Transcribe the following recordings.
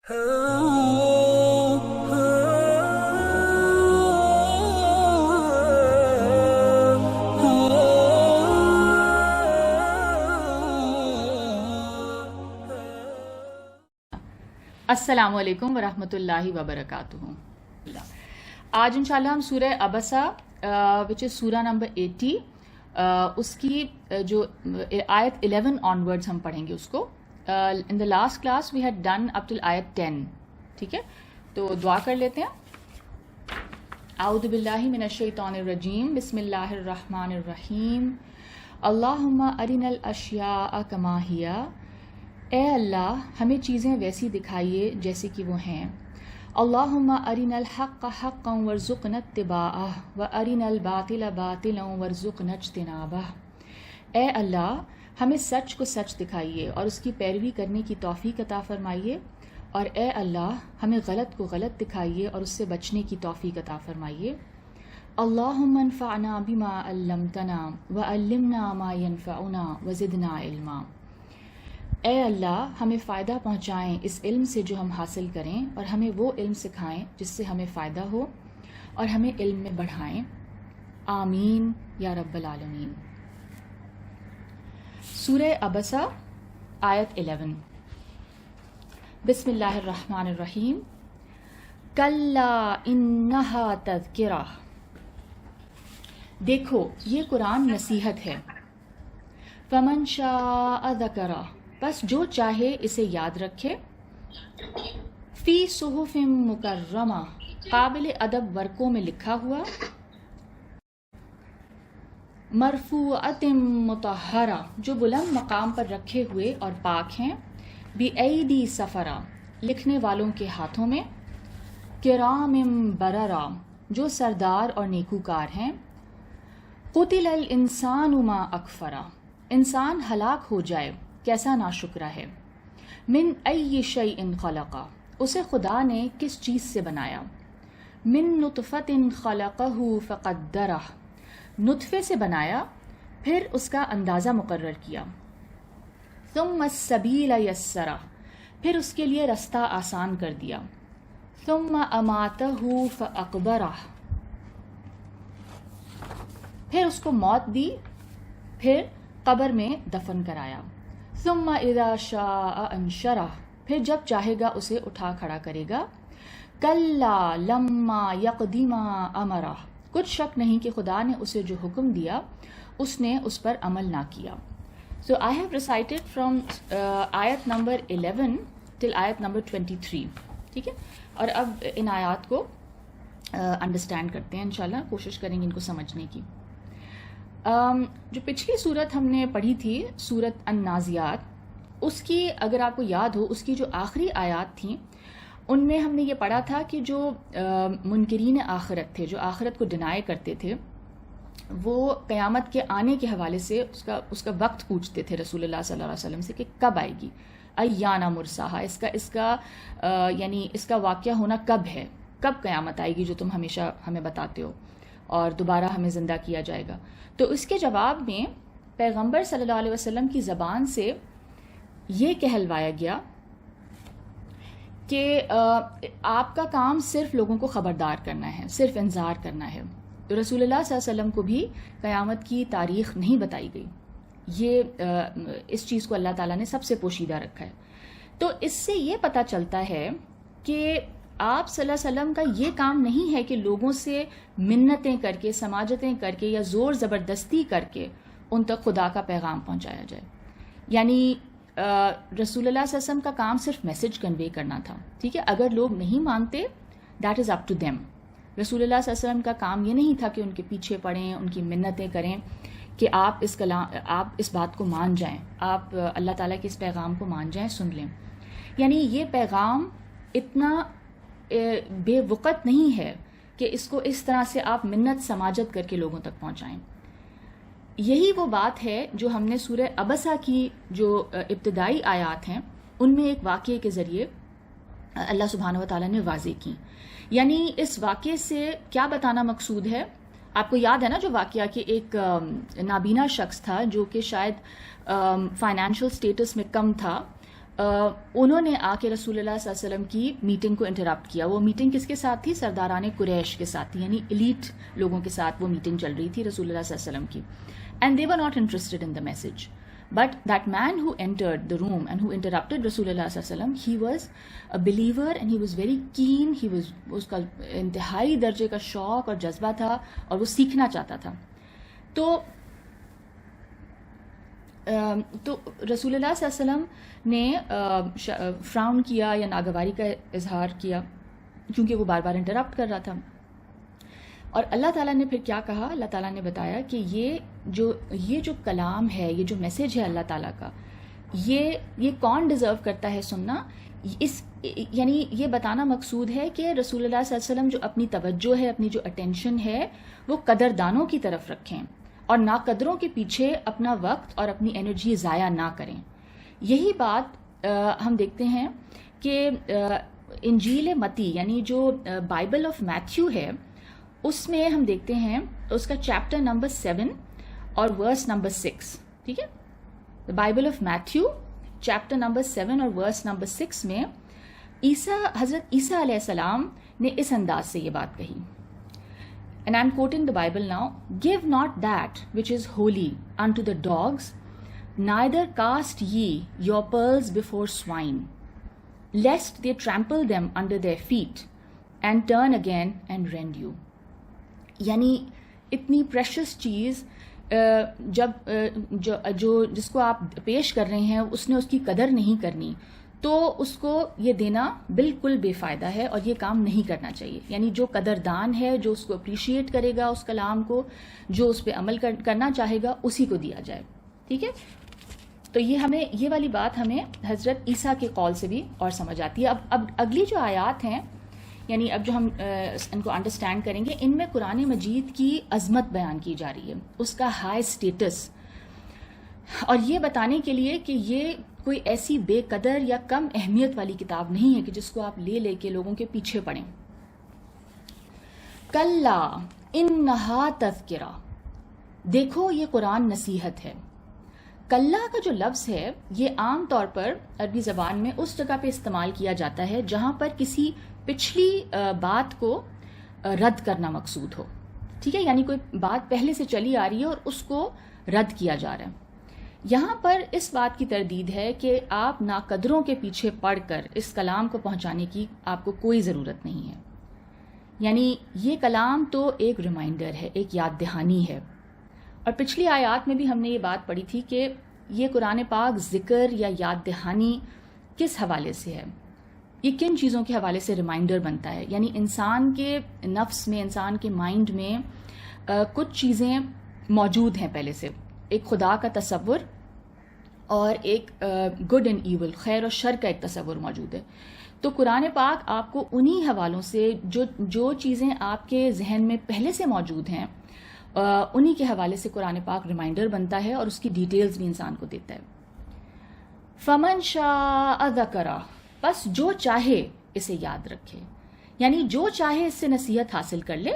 السلام علیکم ورحمۃ اللہ وبرکاتہ. آج انشاءاللہ ہم سورہ عبسہ وچ از سورہ نمبر 80 اس کی جو آیت 11 آنورڈز ہم پڑھیں گے اس کو. In the last class we had done up till آیت 10. ٹھیک ہے، تو دعا کر لیتے ہیں. اعوذ باللہ من الشیطان الرجیم، بسم اللہ الرحمن الرحیم. اللہم ارنا الاشیاء کما ہی، اے اللہ ہمیں چیزیں ویسی دکھائیے جیسے کہ وہ ہیں. اللہم ارنا الحق حقا وارزقنا اتباعہ وارنا الباطل باطلا وارزقنا اجتنابہ. اے اللہ ہمیں سچ کو سچ دکھائیے اور اس کی پیروی کرنے کی توفیق عطا فرمائیے، اور اے اللہ ہمیں غلط کو غلط دکھائیے اور اس سے بچنے کی توفیق عطا فرمائیے. اللہم انفعنا بما علمتنا وعلمنا ما ينفعنا وزدنا علما. اے اللہ ہمیں فائدہ پہنچائیں اس علم سے جو ہم حاصل کریں، اور ہمیں وہ علم سکھائیں جس سے ہمیں فائدہ ہو، اور ہمیں علم میں بڑھائیں. آمین یا رب العالمین. سورہ عبسہ آیت 11. بسم اللہ الرحمن الرحیم. کلا انہا تذکرہ، دیکھو یہ قرآن نصیحت ہے. فمن شاء ذکرہ، بس جو چاہے اسے یاد رکھے. فی صحف مکرمہ، قابل ادب ورقوں میں لکھا ہوا. مرفوعۃ مطہرہ، جو بلند مقام پر رکھے ہوئے اور پاک ہیں. بِأَيْدِي سفرہ، لکھنے والوں کے ہاتھوں میں. کرام بررہ، جو سردار اور نیکوکار ہیں. قتل الانسان ما اکفرہ، انسان ہلاک ہو جائے کیسا ناشکرا ہے. من ای شیء خلقہ، اسے خدا نے کس چیز سے بنایا. من نطفۃ خلقہ فقدرہ، نطفے سے بنایا پھر اس کا اندازہ مقرر کیا. ثم السبیل یسرہ، پھر اس کے لیے رستہ آسان کر دیا. ثم اماتہ فاقبرہ، پھر اس کو موت دی، پھر قبر میں دفن کرایا. ثم اذا شاء انشرہ، پھر جب چاہے گا اسے اٹھا کھڑا کرے گا. کلا لما یقض ما امرہ، کچھ شک نہیں کہ خدا نے اسے جو حکم دیا اس نے اس پر عمل نہ کیا. So I have recited from آیت نمبر 11 till آیت نمبر 23. ٹھیک ہے، اور اب ان آیات کو انڈرسٹینڈ کرتے ہیں انشاءاللہ، کوشش کریں گے ان کو سمجھنے کی. جو پچھلی صورت ہم نے پڑھی تھی صورت النازعات، اس کی اگر آپ کو یاد ہو، اس کی جو آخری آیات تھیں ان میں ہم نے یہ پڑھا تھا کہ جو منکرین آخرت تھے، جو آخرت کو ڈینائی کرتے تھے، وہ قیامت کے آنے کے حوالے سے اس کا وقت پوچھتے تھے رسول اللہ صلی اللہ علیہ وسلم سے کہ کب آئے گی. ایانا مرساہا، یعنی اس کا واقعہ ہونا کب ہے، کب قیامت آئے گی جو تم ہمیشہ ہمیں بتاتے ہو اور دوبارہ ہمیں زندہ کیا جائے گا. تو اس کے جواب میں پیغمبر صلی اللہ علیہ وسلم کی زبان سے یہ کہلوایا گیا کہ آپ کا کام صرف لوگوں کو خبردار کرنا ہے، صرف انذار کرنا ہے. تو رسول اللہ صلی اللہ علیہ وسلم کو بھی قیامت کی تاریخ نہیں بتائی گئی. یہ اس چیز کو اللہ تعالیٰ نے سب سے پوشیدہ رکھا ہے. تو اس سے یہ پتہ چلتا ہے کہ آپ صلی اللہ علیہ وسلم کا یہ کام نہیں ہے کہ لوگوں سے منتیں کر کے، سماجتیں کر کے یا زور زبردستی کر کے ان تک خدا کا پیغام پہنچایا جائے. یعنی رسول اللہ صلی اللہ علیہ وسلم کا کام صرف میسج کنوے کرنا تھا. ٹھیک ہے، اگر لوگ نہیں مانتے that is up to them. رسول اللہ صلی اللہ علیہ وسلم کا کام یہ نہیں تھا کہ ان کے پیچھے پڑیں، ان کی منتیں کریں کہ آپ اس بات کو مان جائیں، آپ اللہ تعالیٰ کے اس پیغام کو مان جائیں، سن لیں. یعنی یہ پیغام اتنا بے وقت نہیں ہے کہ اس کو اس طرح سے آپ منت سماجت کر کے لوگوں تک پہنچائیں. یہی وہ بات ہے جو ہم نے سورہ عبسہ کی جو ابتدائی آیات ہیں ان میں ایک واقعے کے ذریعے اللہ سبحانہ و تعالیٰ نے واضح کی. یعنی اس واقعے سے کیا بتانا مقصود ہے؟ آپ کو یاد ہے نا جو واقعہ کہ ایک نابینا شخص تھا جو کہ شاید فائنینشیل سٹیٹس میں کم تھا، انہوں نے آ کے رسول اللہ صلی اللہ علیہ وسلم کی میٹنگ کو انٹرپٹ کیا. وہ میٹنگ کس کے ساتھ تھی؟ سرداران قریش کے ساتھ تھی, یعنی ایلیٹ لوگوں کے ساتھ وہ میٹنگ چل رہی تھی رسول اللہ صلی اللہ علیہ وسلم کی. And they were not interested in the message. But that man who entered the room and who interrupted Rasulullah sallallahu alaihi wasallam, he was a believer and he was very keen. He was uska intihai darje ka shauq aur jazba tha aur wo seekhna chahta tha. تو رسول اللہ صلی اللہ علیہ وسلم نے فراؤن کیا یا ناگواری کا اظہار کیا کیونکہ وہ بار بار انٹرپٹ کر رہا تھا. اور اللہ تعالیٰ نے پھر کیا کہا؟ اللہ تعالیٰ نے بتایا کہ یہ جو کلام ہے, یہ جو میسج ہے اللہ تعالیٰ کا, یہ کون ڈیزرو کرتا ہے سننا. یعنی یہ بتانا مقصود ہے کہ رسول اللہ صلی اللہ علیہ وسلم جو اپنی توجہ ہے, اپنی جو اٹینشن ہے, وہ قدردانوں کی طرف رکھیں اور ناقدروں کے پیچھے اپنا وقت اور اپنی انرجی ضائع نہ کریں. یہی بات ہم دیکھتے ہیں کہ انجیل متی یعنی جو بائبل آف میتھیو ہے اس میں ہم دیکھتے ہیں اس کا چیپٹر نمبر 7 اور ورس نمبر 6. ٹھیک ہے, Bible of Matthew chapter number 7 اور ورس نمبر 6 میں حضرت عیسیٰ علیہ السلام نے اس انداز سے یہ بات کہی. And I'm quoting the Bible now. Give not that which is holy unto the dogs, neither cast ye your pearls before swine, lest they trample them under their feet and turn again and rend you. یعنی اتنی precious چیز جس کو آپ پیش کر رہے ہیں اس نے اس کی قدر نہیں کرنی, تو اس کو یہ دینا بالکل بے فائدہ ہے اور یہ کام نہیں کرنا چاہیے. یعنی جو قدردان ہے, جو اس کو اپریشیٹ کرے گا اس کلام کو, جو اس پہ عمل کرنا چاہے گا, اسی کو دیا جائے. ٹھیک ہے, تو یہ والی بات ہمیں حضرت عیسیٰ کے قول سے بھی اور سمجھ آتی ہے. اب اگلی جو آیات ہیں, یعنی اب جو ہم ان کو انڈرسٹینڈ کریں گے, ان میں قرآن مجید کی عظمت بیان کی جا رہی ہے, اس کا ہائی اسٹیٹس, اور یہ بتانے کے لیے کہ یہ کوئی ایسی بے قدر یا کم اہمیت والی کتاب نہیں ہے کہ جس کو آپ لے کے لوگوں کے پیچھے پڑیں. کلا انہا تذکرہ, دیکھو یہ قرآن نصیحت ہے. کلا کا جو لفظ ہے یہ عام طور پر عربی زبان میں اس جگہ پہ استعمال کیا جاتا ہے جہاں پر کسی پچھلی بات کو رد کرنا مقصود ہو. ٹھیک ہے, یعنی کوئی بات پہلے سے چلی آ رہی ہے اور اس کو رد کیا جا رہا ہے. یہاں پر اس بات کی تردید ہے کہ آپ ناقدروں کے پیچھے پڑھ کر اس کلام کو پہنچانے کی آپ کو کوئی ضرورت نہیں ہے. یعنی یہ کلام تو ایک ریمائنڈر ہے, ایک یاد دہانی ہے. اور پچھلی آیات میں بھی ہم نے یہ بات پڑھی تھی کہ یہ قرآن پاک ذکر یا یاد دہانی کس حوالے سے ہے, یہ کن چیزوں کے حوالے سے ریمائنڈر بنتا ہے. یعنی انسان کے نفس میں, انسان کے مائنڈ میں کچھ چیزیں موجود ہیں پہلے سے, ایک خدا کا تصور اور ایک گڈ اینڈ ایول, خیر اور شر کا ایک تصور موجود ہے. تو قرآن پاک آپ کو انہی حوالوں سے جو چیزیں آپ کے ذہن میں پہلے سے موجود ہیں انہی کے حوالے سے قرآن پاک ریمائنڈر بنتا ہے اور اس کی ڈیٹیلز بھی انسان کو دیتا ہے. فمن شاء ذکرہ, بس جو چاہے اسے یاد رکھے, یعنی جو چاہے اس سے نصیحت حاصل کر لے.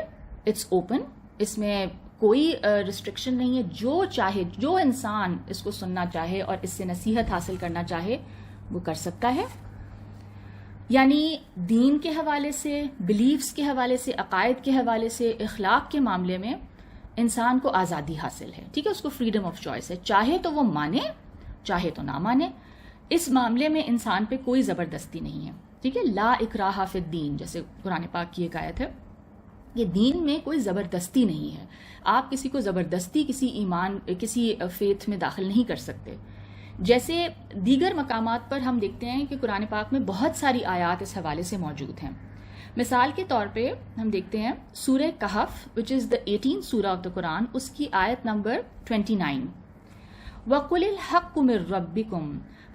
اٹس اوپن, اس میں کوئی ریسٹرکشن نہیں ہے. جو چاہے, جو انسان اس کو سننا چاہے اور اس سے نصیحت حاصل کرنا چاہے وہ کر سکتا ہے. یعنی دین کے حوالے سے, بلیفز کے حوالے سے, عقائد کے حوالے سے, اخلاق کے معاملے میں انسان کو آزادی حاصل ہے. ٹھیک ہے, اس کو فریڈم آف چوائس ہے, چاہے تو وہ مانے, چاہے تو نہ مانے. اس معاملے میں انسان پہ کوئی زبردستی نہیں ہے. ٹھیک ہے, لا اکراہ فی الدین, جیسے قرآن پاک کی ایک آیت ہے, یہ دین میں کوئی زبردستی نہیں ہے. آپ کسی کو زبردستی کسی فیتھ میں داخل نہیں کر سکتے. جیسے دیگر مقامات پر ہم دیکھتے ہیں کہ قرآن پاک میں بہت ساری آیات اس حوالے سے موجود ہیں. مثال کے طور پہ ہم دیکھتے ہیں سورہ کہف which is the 18th سورہ آف دا قرآن, اس کی آیت نمبر 29, وَقُلِ الْحَقُّ مِن رَبِّكُمْ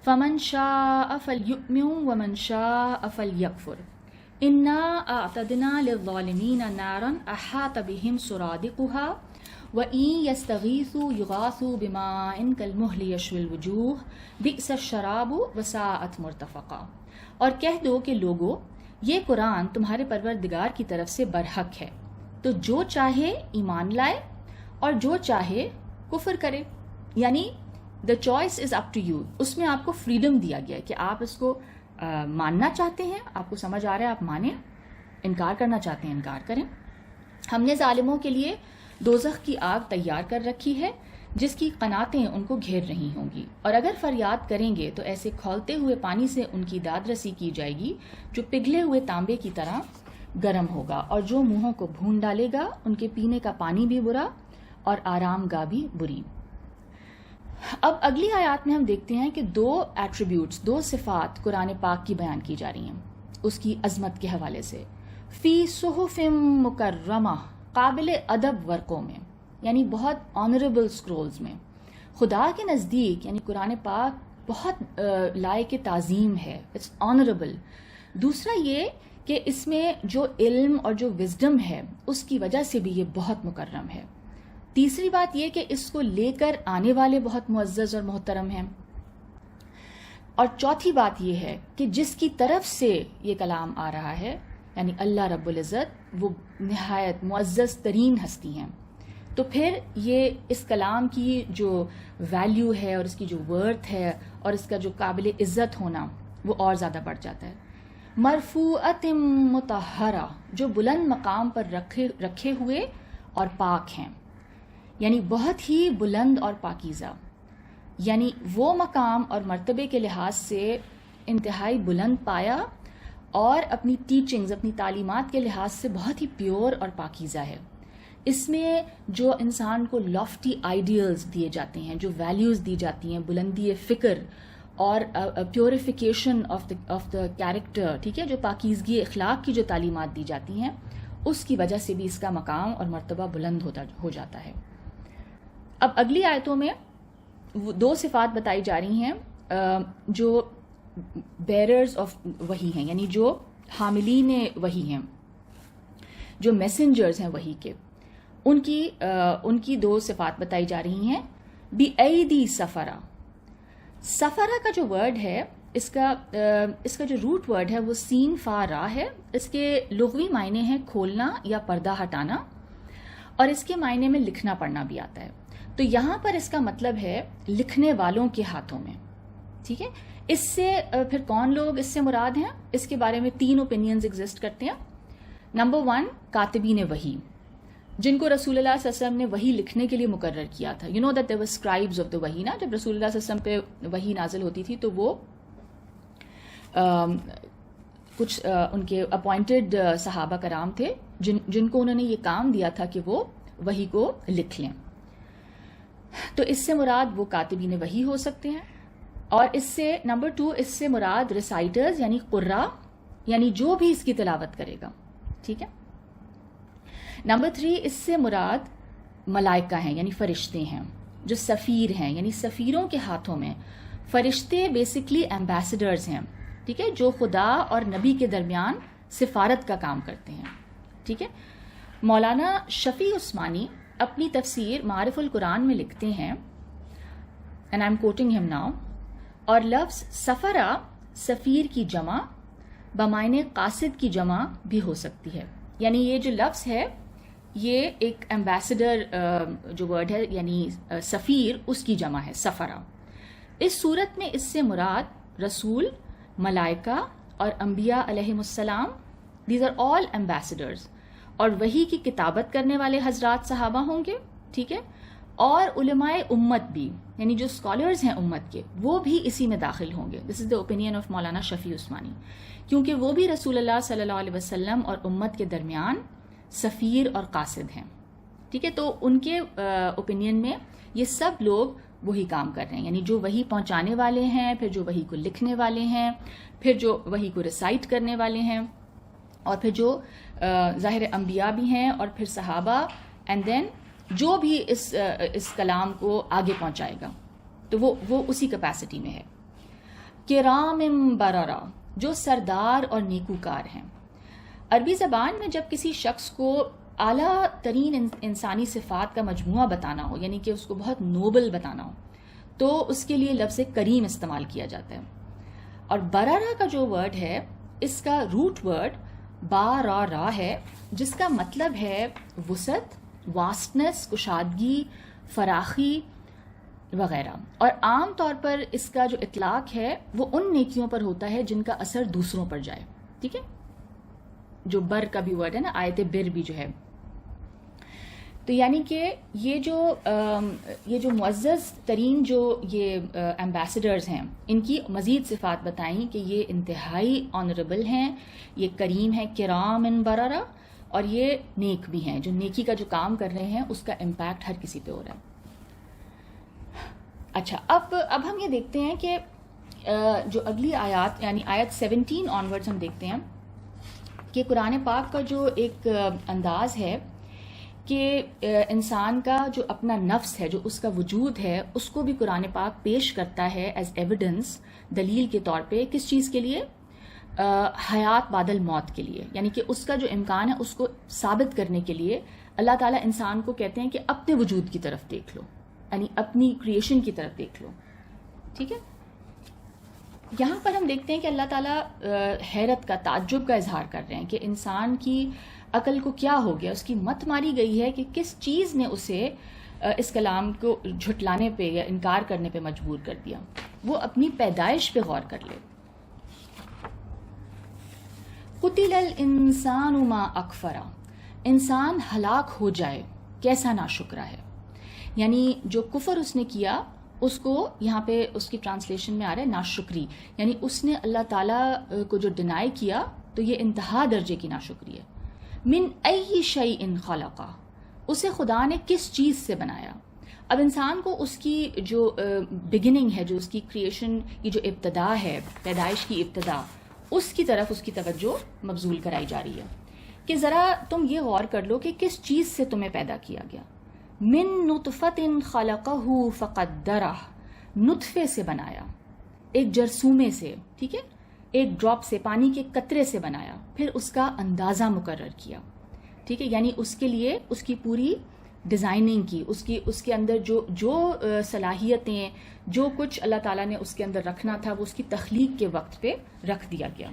فَمَن شَاءَ فَلْيُؤْمِن وَمَن شَاءَ فَلْيَكْفُرْ إِنَّا أَعْتَدْنَا لِلظَّالِمِينَ نَارًا أَحَاطَ بِهِمْ سُرَادِقُهَا وَإِن يَسْتَغِيثُوا يُغَاثُوا بِمَاءٍ كَالْمُهْلِ يَشْوِي الْوُجُوهَ بِئْسَ الشَّرَابُ وَسَاءَتْ مُرْتَفَقًا. اور کہہ دو کہ لوگو, یہ قرآن تمہارے پروردگار کی طرف سے برحق ہے, تو جو چاہے ایمان لائے اور جو چاہے کفر کرے. یعنی the choice is up to you. اس میں آپ کو فریڈم دیا گیا ہے کہ آپ اس کو ماننا چاہتے ہیں, آپ کو سمجھ آ رہا ہے آپ مانیں, انکار کرنا چاہتے ہیں انکار کریں. ہم نے ظالموں کے لیے دوزخ کی آگ تیار کر رکھی ہے جس کی قناتیں ان کو گھیر رہی ہوں گی, اور اگر فریاد کریں گے تو ایسے کھولتے ہوئے پانی سے ان کی داد رسی کی جائے گی جو پگھلے ہوئے تانبے کی طرح گرم ہوگا, اور جو منہوں کو بھون ڈالے گا ان کے پینے کا پانی بھی برا اور آرام گاہ بھی بری. اب اگلی آیات میں ہم دیکھتے ہیں کہ 2 ایٹریبیوٹس, 2 صفات قرآن پاک کی بیان کی جا رہی ہیں اس کی عظمت کے حوالے سے. فی صحف مکرمہ, قابل ادب ورقوں میں, یعنی بہت آنریبل سکرولز میں. خدا کے نزدیک یعنی قرآن پاک بہت لائق تعظیم ہے, اٹس آنریبل. دوسرا یہ کہ اس میں جو علم اور جو وزڈم ہے اس کی وجہ سے بھی یہ بہت مکرم ہے. تیسری بات یہ کہ اس کو لے کر آنے والے بہت معزز اور محترم ہیں. اور چوتھی بات یہ ہے کہ جس کی طرف سے یہ کلام آ رہا ہے یعنی اللہ رب العزت وہ نہایت معزز ترین ہستی ہیں. تو پھر یہ اس کلام کی جو ویلیو ہے اور اس کی جو ورتھ ہے اور اس کا جو قابل عزت ہونا وہ اور زیادہ بڑھ جاتا ہے. مرفوعۃ مطہرہ, جو بلند مقام پر رکھے ہوئے اور پاک ہیں, یعنی بہت ہی بلند اور پاکیزہ, یعنی وہ مقام اور مرتبے کے لحاظ سے انتہائی بلند پایا اور اپنی ٹیچنگز, اپنی تعلیمات کے لحاظ سے بہت ہی پیور اور پاکیزہ ہے. اس میں جو انسان کو لافٹی آئیڈیلز دیے جاتے ہیں, جو ویلیوز دی جاتی ہیں, بلندی فکر اور پیوریفیکیشن آف دا کیریکٹر, ٹھیک ہے, جو پاکیزگی اخلاق کی جو تعلیمات دی جاتی ہیں اس کی وجہ سے بھی اس کا مقام اور مرتبہ بلند ہو جاتا ہے. اب اگلی آیتوں میں 2 صفات بتائی جا رہی ہیں جو بیررز آف وحی ہیں, یعنی جو حاملین وحی ہیں, جو میسنجرز ہیں وحی کے, ان کی 2 صفات بتائی جا رہی ہیں. بی ایدی سفرہ, سفرہ کا جو ورڈ ہے اس کا جو روٹ ورڈ ہے وہ سین فا را ہے. اس کے لغوی معنی ہیں کھولنا یا پردہ ہٹانا, اور اس کے معنی میں لکھنا پڑھنا بھی آتا ہے. تو یہاں پر اس کا مطلب ہے لکھنے والوں کے ہاتھوں میں, ٹھیک ہے. اس سے پھر کون لوگ اس سے مراد ہیں, اس کے بارے میں 3 اوپینینز ایگزسٹ کرتے ہیں. نمبر 1, کاتبین وحی, جن کو رسول اللہ صلی اللہ علیہ وسلم نے وحی لکھنے کے لیے مقرر کیا تھا. You know that there were scribes of the وحی نا, جب رسول اللہ صلی اللہ علیہ وسلم پہ وحی نازل ہوتی تھی تو وہ کچھ ان کے اپوائنٹڈ صحابہ کرام تھے جن کو انہوں نے یہ کام دیا تھا کہ وہ وحی کو لکھ لیں. تو اس سے مراد وہ کاتبین وحی ہو سکتے ہیں. اور اس سے نمبر 2, اس سے مراد ریسائٹرز یعنی قرا, یعنی جو بھی اس کی تلاوت کرے گا, ٹھیک ہے. نمبر 3, اس سے مراد ملائکہ ہیں یعنی فرشتے ہیں, جو سفیر ہیں یعنی سفیروں کے ہاتھوں میں. فرشتے بیسکلی ایمبیسڈرز ہیں, ٹھیک ہے, جو خدا اور نبی کے درمیان سفارت کا کام کرتے ہیں, ٹھیک ہے. مولانا شفیع عثمانی اپنی تفسیر معارف القرآن میں لکھتے ہیں, اینڈ آئی ایم کوٹنگ ہم ناؤ, اور لفظ سفرہ سفیر کی جمع بمعنی قاصد کی جمع بھی ہو سکتی ہے. یعنی یہ جو لفظ ہے یہ ایک ایمبیسڈر جو ورڈ ہے یعنی سفیر, اس کی جمع ہے سفرہ. اس صورت میں اس سے مراد رسول, ملائکہ اور انبیاء علیہم السلام, دیز آر آل ایمبیسڈرز. اور وحی کی کتابت کرنے والے حضرات صحابہ ہوں گے, ٹھیک ہے, اور علماء امت بھی یعنی جو اسکالرز ہیں امت کے وہ بھی اسی میں داخل ہوں گے. دس از دا اوپینین آف مولانا شفیع عثمانی, کیونکہ وہ بھی رسول اللہ صلی اللہ علیہ وسلم اور امت کے درمیان سفیر اور قاصد ہیں, ٹھیک ہے. تو ان کے اوپینین میں یہ سب لوگ وہی کام کر رہے ہیں, یعنی جو وحی پہنچانے والے ہیں, پھر جو وحی کو لکھنے والے ہیں, پھر جو وحی کو ریسائٹ کرنے والے ہیں, اور پھر جو ظاہر انبیاء بھی ہیں, اور پھر صحابہ, اینڈ دین جو بھی اس کلام کو آگے پہنچائے گا تو وہ اسی کیپیسٹی میں ہے. کرام بررہ, جو سردار اور نیکوکار ہیں. عربی زبان میں جب کسی شخص کو اعلیٰ ترین انسانی صفات کا مجموعہ بتانا ہو, یعنی کہ اس کو بہت نوبل بتانا ہو, تو اس کے لیے لفظ کریم استعمال کیا جاتا ہے. اور بررہ کا جو ورڈ ہے اس کا روٹ ورڈ با ہے, جس کا مطلب ہے وسعت, واسٹنس, کشادگی, فراخی, وغیرہ. اور عام طور پر اس کا جو اطلاق ہے وہ ان نیکیوں پر ہوتا ہے جن کا اثر دوسروں پر جائے. ٹھیک ہے، جو بر کا بھی ورڈ ہے نا، آیت بر بھی جو ہے. تو یعنی کہ یہ جو معزز ترین جو یہ ایمبیسڈرز ہیں، ان کی مزید صفات بتائیں کہ یہ انتہائی آنریبل ہیں، یہ کریم ہیں، کرام بررہ، اور یہ نیک بھی ہیں. جو نیکی کا جو کام کر رہے ہیں اس کا امپیکٹ ہر کسی پہ ہو رہا ہے. اچھا، اب ہم یہ دیکھتے ہیں کہ جو اگلی آیات یعنی آیت 17 آنورڈز ہم دیکھتے ہیں کہ قرآن پاک کا جو ایک انداز ہے کہ انسان کا جو اپنا نفس ہے، جو اس کا وجود ہے، اس کو بھی قرآن پاک پیش کرتا ہے ایز ایویڈنس، دلیل کے طور پہ. کس چیز کے لیے؟ حیات بعد الموت کے لیے. یعنی کہ اس کا جو امکان ہے اس کو ثابت کرنے کے لیے اللہ تعالیٰ انسان کو کہتے ہیں کہ اپنے وجود کی طرف دیکھ لو، یعنی اپنی کریشن کی طرف دیکھ لو. ٹھیک ہے، یہاں پر ہم دیکھتے ہیں کہ اللہ تعالیٰ حیرت کا، تعجب کا اظہار کر رہے ہیں کہ انسان کی عقل کو کیا ہو گیا، اس کی مت ماری گئی ہے کہ کس چیز نے اسے اس کلام کو جھٹلانے پہ یا انکار کرنے پہ مجبور کر دیا. وہ اپنی پیدائش پہ غور کر لے. قتل الانسان ما اکفرا، انسان ہلاک ہو جائے کیسا ناشکرا ہے. یعنی جو کفر اس نے کیا اس کو یہاں پہ اس کی ٹرانسلیشن میں آ رہا ہے ناشکری، یعنی اس نے اللہ تعالیٰ کو جو ڈینائی کیا تو یہ انتہا درجے کی ناشکری ہے. من ای شیء خلقہ، اسے خدا نے کس چیز سے بنایا. اب انسان کو اس کی جو بگننگ ہے، جو اس کی کریشن کی جو ابتدا ہے، پیدائش کی ابتدا، اس کی طرف اس کی توجہ مبذول کرائی جا رہی ہے کہ ذرا تم یہ غور کر لو کہ کس چیز سے تمہیں پیدا کیا گیا. من نطفۃ خلقہ فقدرہ، نطفے سے بنایا، ایک جرثومے سے، ٹھیک ہے، ایک ڈراپ سے، پانی کے قطرے سے بنایا، پھر اس کا اندازہ مقرر کیا. ٹھیک ہے، یعنی اس کے لیے اس کی پوری ڈیزائننگ کی، اس کے اندر جو صلاحیتیں، جو کچھ اللہ تعالیٰ نے اس کے اندر رکھنا تھا وہ اس کی تخلیق کے وقت پہ رکھ دیا گیا.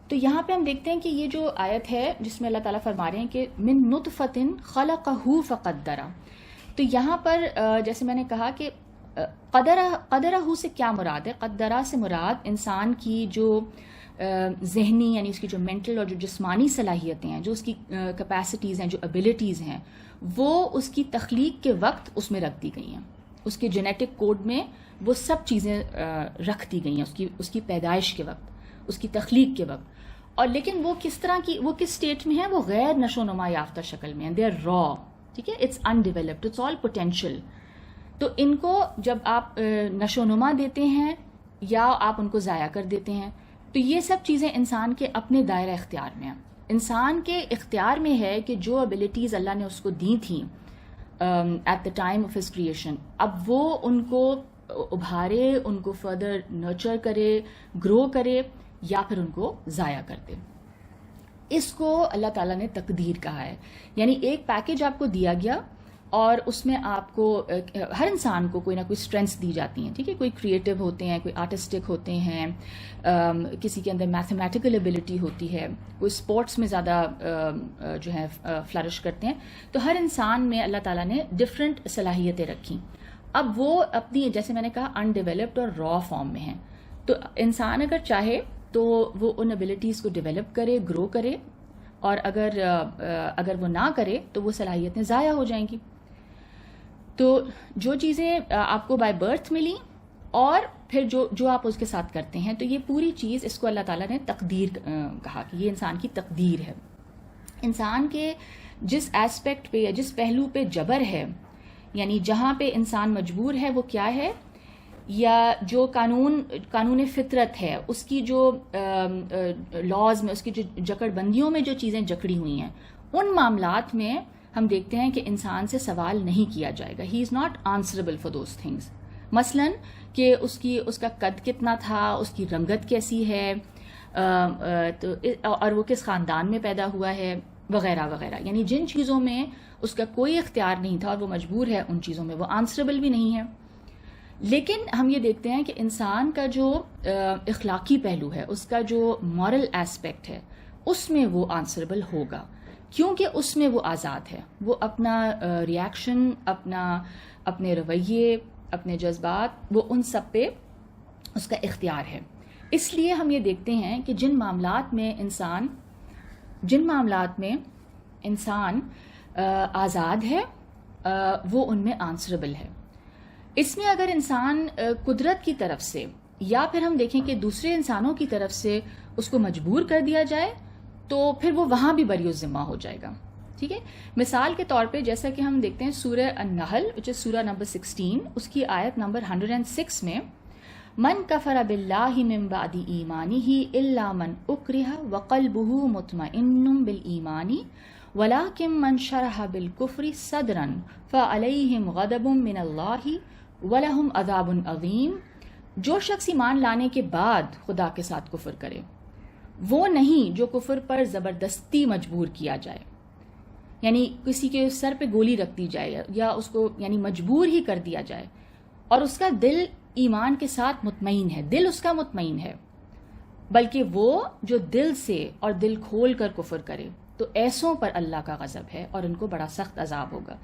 تو یہاں پہ ہم دیکھتے ہیں کہ یہ جو آیت ہے جس میں اللہ تعالیٰ فرما رہے ہیں کہ من نطفۃ خلقہ فقدرہ، تو یہاں پر جیسے میں نے کہا کہ قدرہ سے کیا مراد ہے؟ قدرہ سے مراد انسان کی جو ذہنی یعنی اس کی جو مینٹل اور جو جسمانی صلاحیتیں ہیں، جو اس کی کیپیسٹیز ہیں، جو ابیلٹیز ہیں، وہ اس کی تخلیق کے وقت اس میں رکھ دی گئی ہیں. اس کے جینیٹک کوڈ میں وہ سب چیزیں رکھ دی گئی ہیں اس کی پیدائش کے وقت، اس کی تخلیق کے وقت. اور لیکن وہ کس طرح کی، وہ کس سٹیٹ میں ہے؟ وہ غیر نشو و نما یافتہ شکل میں ہیں. دے آر را، ٹھیک ہے، it's undeveloped, it's all potential. تو ان کو جب آپ نشو و نما دیتے ہیں یا آپ ان کو ضائع کر دیتے ہیں تو یہ سب چیزیں انسان کے اپنے دائرہ اختیار میں ہیں. انسان کے اختیار میں ہے کہ جو ابیلٹیز اللہ نے اس کو دی تھیں at the time of his creation, اب وہ ان کو ابھارے، ان کو فردر نرچر کرے، گرو کرے، یا پھر ان کو ضائع کر دے. اس کو اللہ تعالیٰ نے تقدیر کہا ہے. یعنی ایک پیکج آپ کو دیا گیا اور اس میں آپ کو ہر انسان کو کوئی نہ کوئی اسٹرینتھس دی جاتی ہیں. ٹھیک ہے، کوئی کریٹو ہوتے ہیں، کوئی آرٹسٹک ہوتے ہیں، کسی کے اندر میتھمیٹیکل ایبلٹی ہوتی ہے، کوئی اسپورٹس میں زیادہ جو ہے فلرش کرتے ہیں. تو ہر انسان میں اللہ تعالیٰ نے ڈفرینٹ صلاحیتیں رکھی. اب وہ اپنی، جیسے میں نے کہا، انڈیولپڈ اور را فارم میں ہیں. تو انسان اگر چاہے تو وہ ان ایبلٹیز کو ڈیولپ کرے، گرو کرے، اور اگر وہ نہ کرے تو وہ صلاحیتیں ضائع ہو جائیں گی. تو جو چیزیں آپ کو بائی برتھ ملی اور پھر جو آپ اس کے ساتھ کرتے ہیں، تو یہ پوری چیز، اس کو اللہ تعالیٰ نے تقدیر کہا کہ یہ انسان کی تقدیر ہے. انسان کے جس ایسپیکٹ پہ یا جس پہلو پہ جبر ہے، یعنی جہاں پہ انسان مجبور ہے، وہ کیا ہے؟ یا جو قانون فطرت ہے، اس کی جو لاز میں، اس کی جو جکڑ بندیوں میں جو چیزیں جکڑی ہوئی ہیں، ان معاملات میں ہم دیکھتے ہیں کہ انسان سے سوال نہیں کیا جائے گا. He is not answerable for those things. مثلاً کہ اس کا قد کتنا تھا، اس کی رنگت کیسی ہے، اور وہ کس خاندان میں پیدا ہوا ہے، وغیرہ وغیرہ. یعنی جن چیزوں میں اس کا کوئی اختیار نہیں تھا اور وہ مجبور ہے، ان چیزوں میں وہ آنسربل بھی نہیں ہے. لیکن ہم یہ دیکھتے ہیں کہ انسان کا جو اخلاقی پہلو ہے، اس کا جو مورل ایسپیکٹ ہے، اس میں وہ آنسربل ہوگا. کیونکہ اس میں وہ آزاد ہے، وہ اپنا ریاکشن، اپنے رویے، اپنے جذبات، وہ ان سب پہ اس کا اختیار ہے۔ اس لیے ہم یہ دیکھتے ہیں کہ جن معاملات میں انسان آزاد ہے وہ ان میں آنسربل ہے۔ اس میں اگر انسان قدرت کی طرف سے یا پھر ہم دیکھیں کہ دوسرے انسانوں کی طرف سے اس کو مجبور کر دیا جائے تو پھر وہ وہاں بھی بری الذمہ ہو جائے گا، ٹھیک ہے۔ مثال کے طور پہ جیسا کہ ہم دیکھتے ہیں سورہ النحل which is سورہ نمبر 16، اس کی آیت نمبر 106 میں من کفر باللہ من بعد ایمانہ الا من اکرہ وقلبہ مطمئن بالایمان ولکن من شرح بالکفر صدرا فعلیہم غضب من اللہ ولہم عذاب عظیم۔ جو شخص ایمان لانے کے بعد خدا کے ساتھ کفر کرے، وہ نہیں جو کفر پر زبردستی مجبور کیا جائے، یعنی کسی کے سر پہ گولی رکھ دی جائے یا اس کو یعنی مجبور ہی کر دیا جائے اور اس کا دل ایمان کے ساتھ مطمئن ہے، دل اس کا مطمئن ہے، بلکہ وہ جو دل سے اور دل کھول کر کفر کرے تو ایسوں پر اللہ کا غضب ہے اور ان کو بڑا سخت عذاب ہوگا۔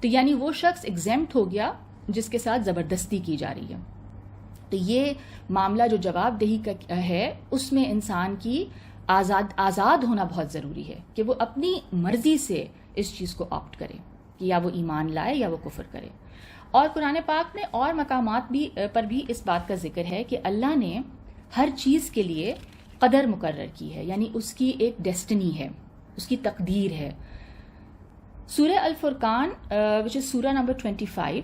تو یعنی وہ شخص ایگزیمپٹ ہو گیا جس کے ساتھ زبردستی کی جا رہی ہے۔ تو یہ معاملہ جو جواب دہی کا ہے اس میں انسان کی آزاد ہونا بہت ضروری ہے کہ وہ اپنی مرضی سے اس چیز کو آپٹ کرے کہ یا وہ ایمان لائے یا وہ کفر کرے۔ اور قرآن پاک میں اور مقامات پر بھی اس بات کا ذکر ہے کہ اللہ نے ہر چیز کے لیے قدر مقرر کی ہے، یعنی اس کی ایک ڈیسٹنی ہے، اس کی تقدیر ہے۔ سورہ الفرقان which is سورہ نمبر 25،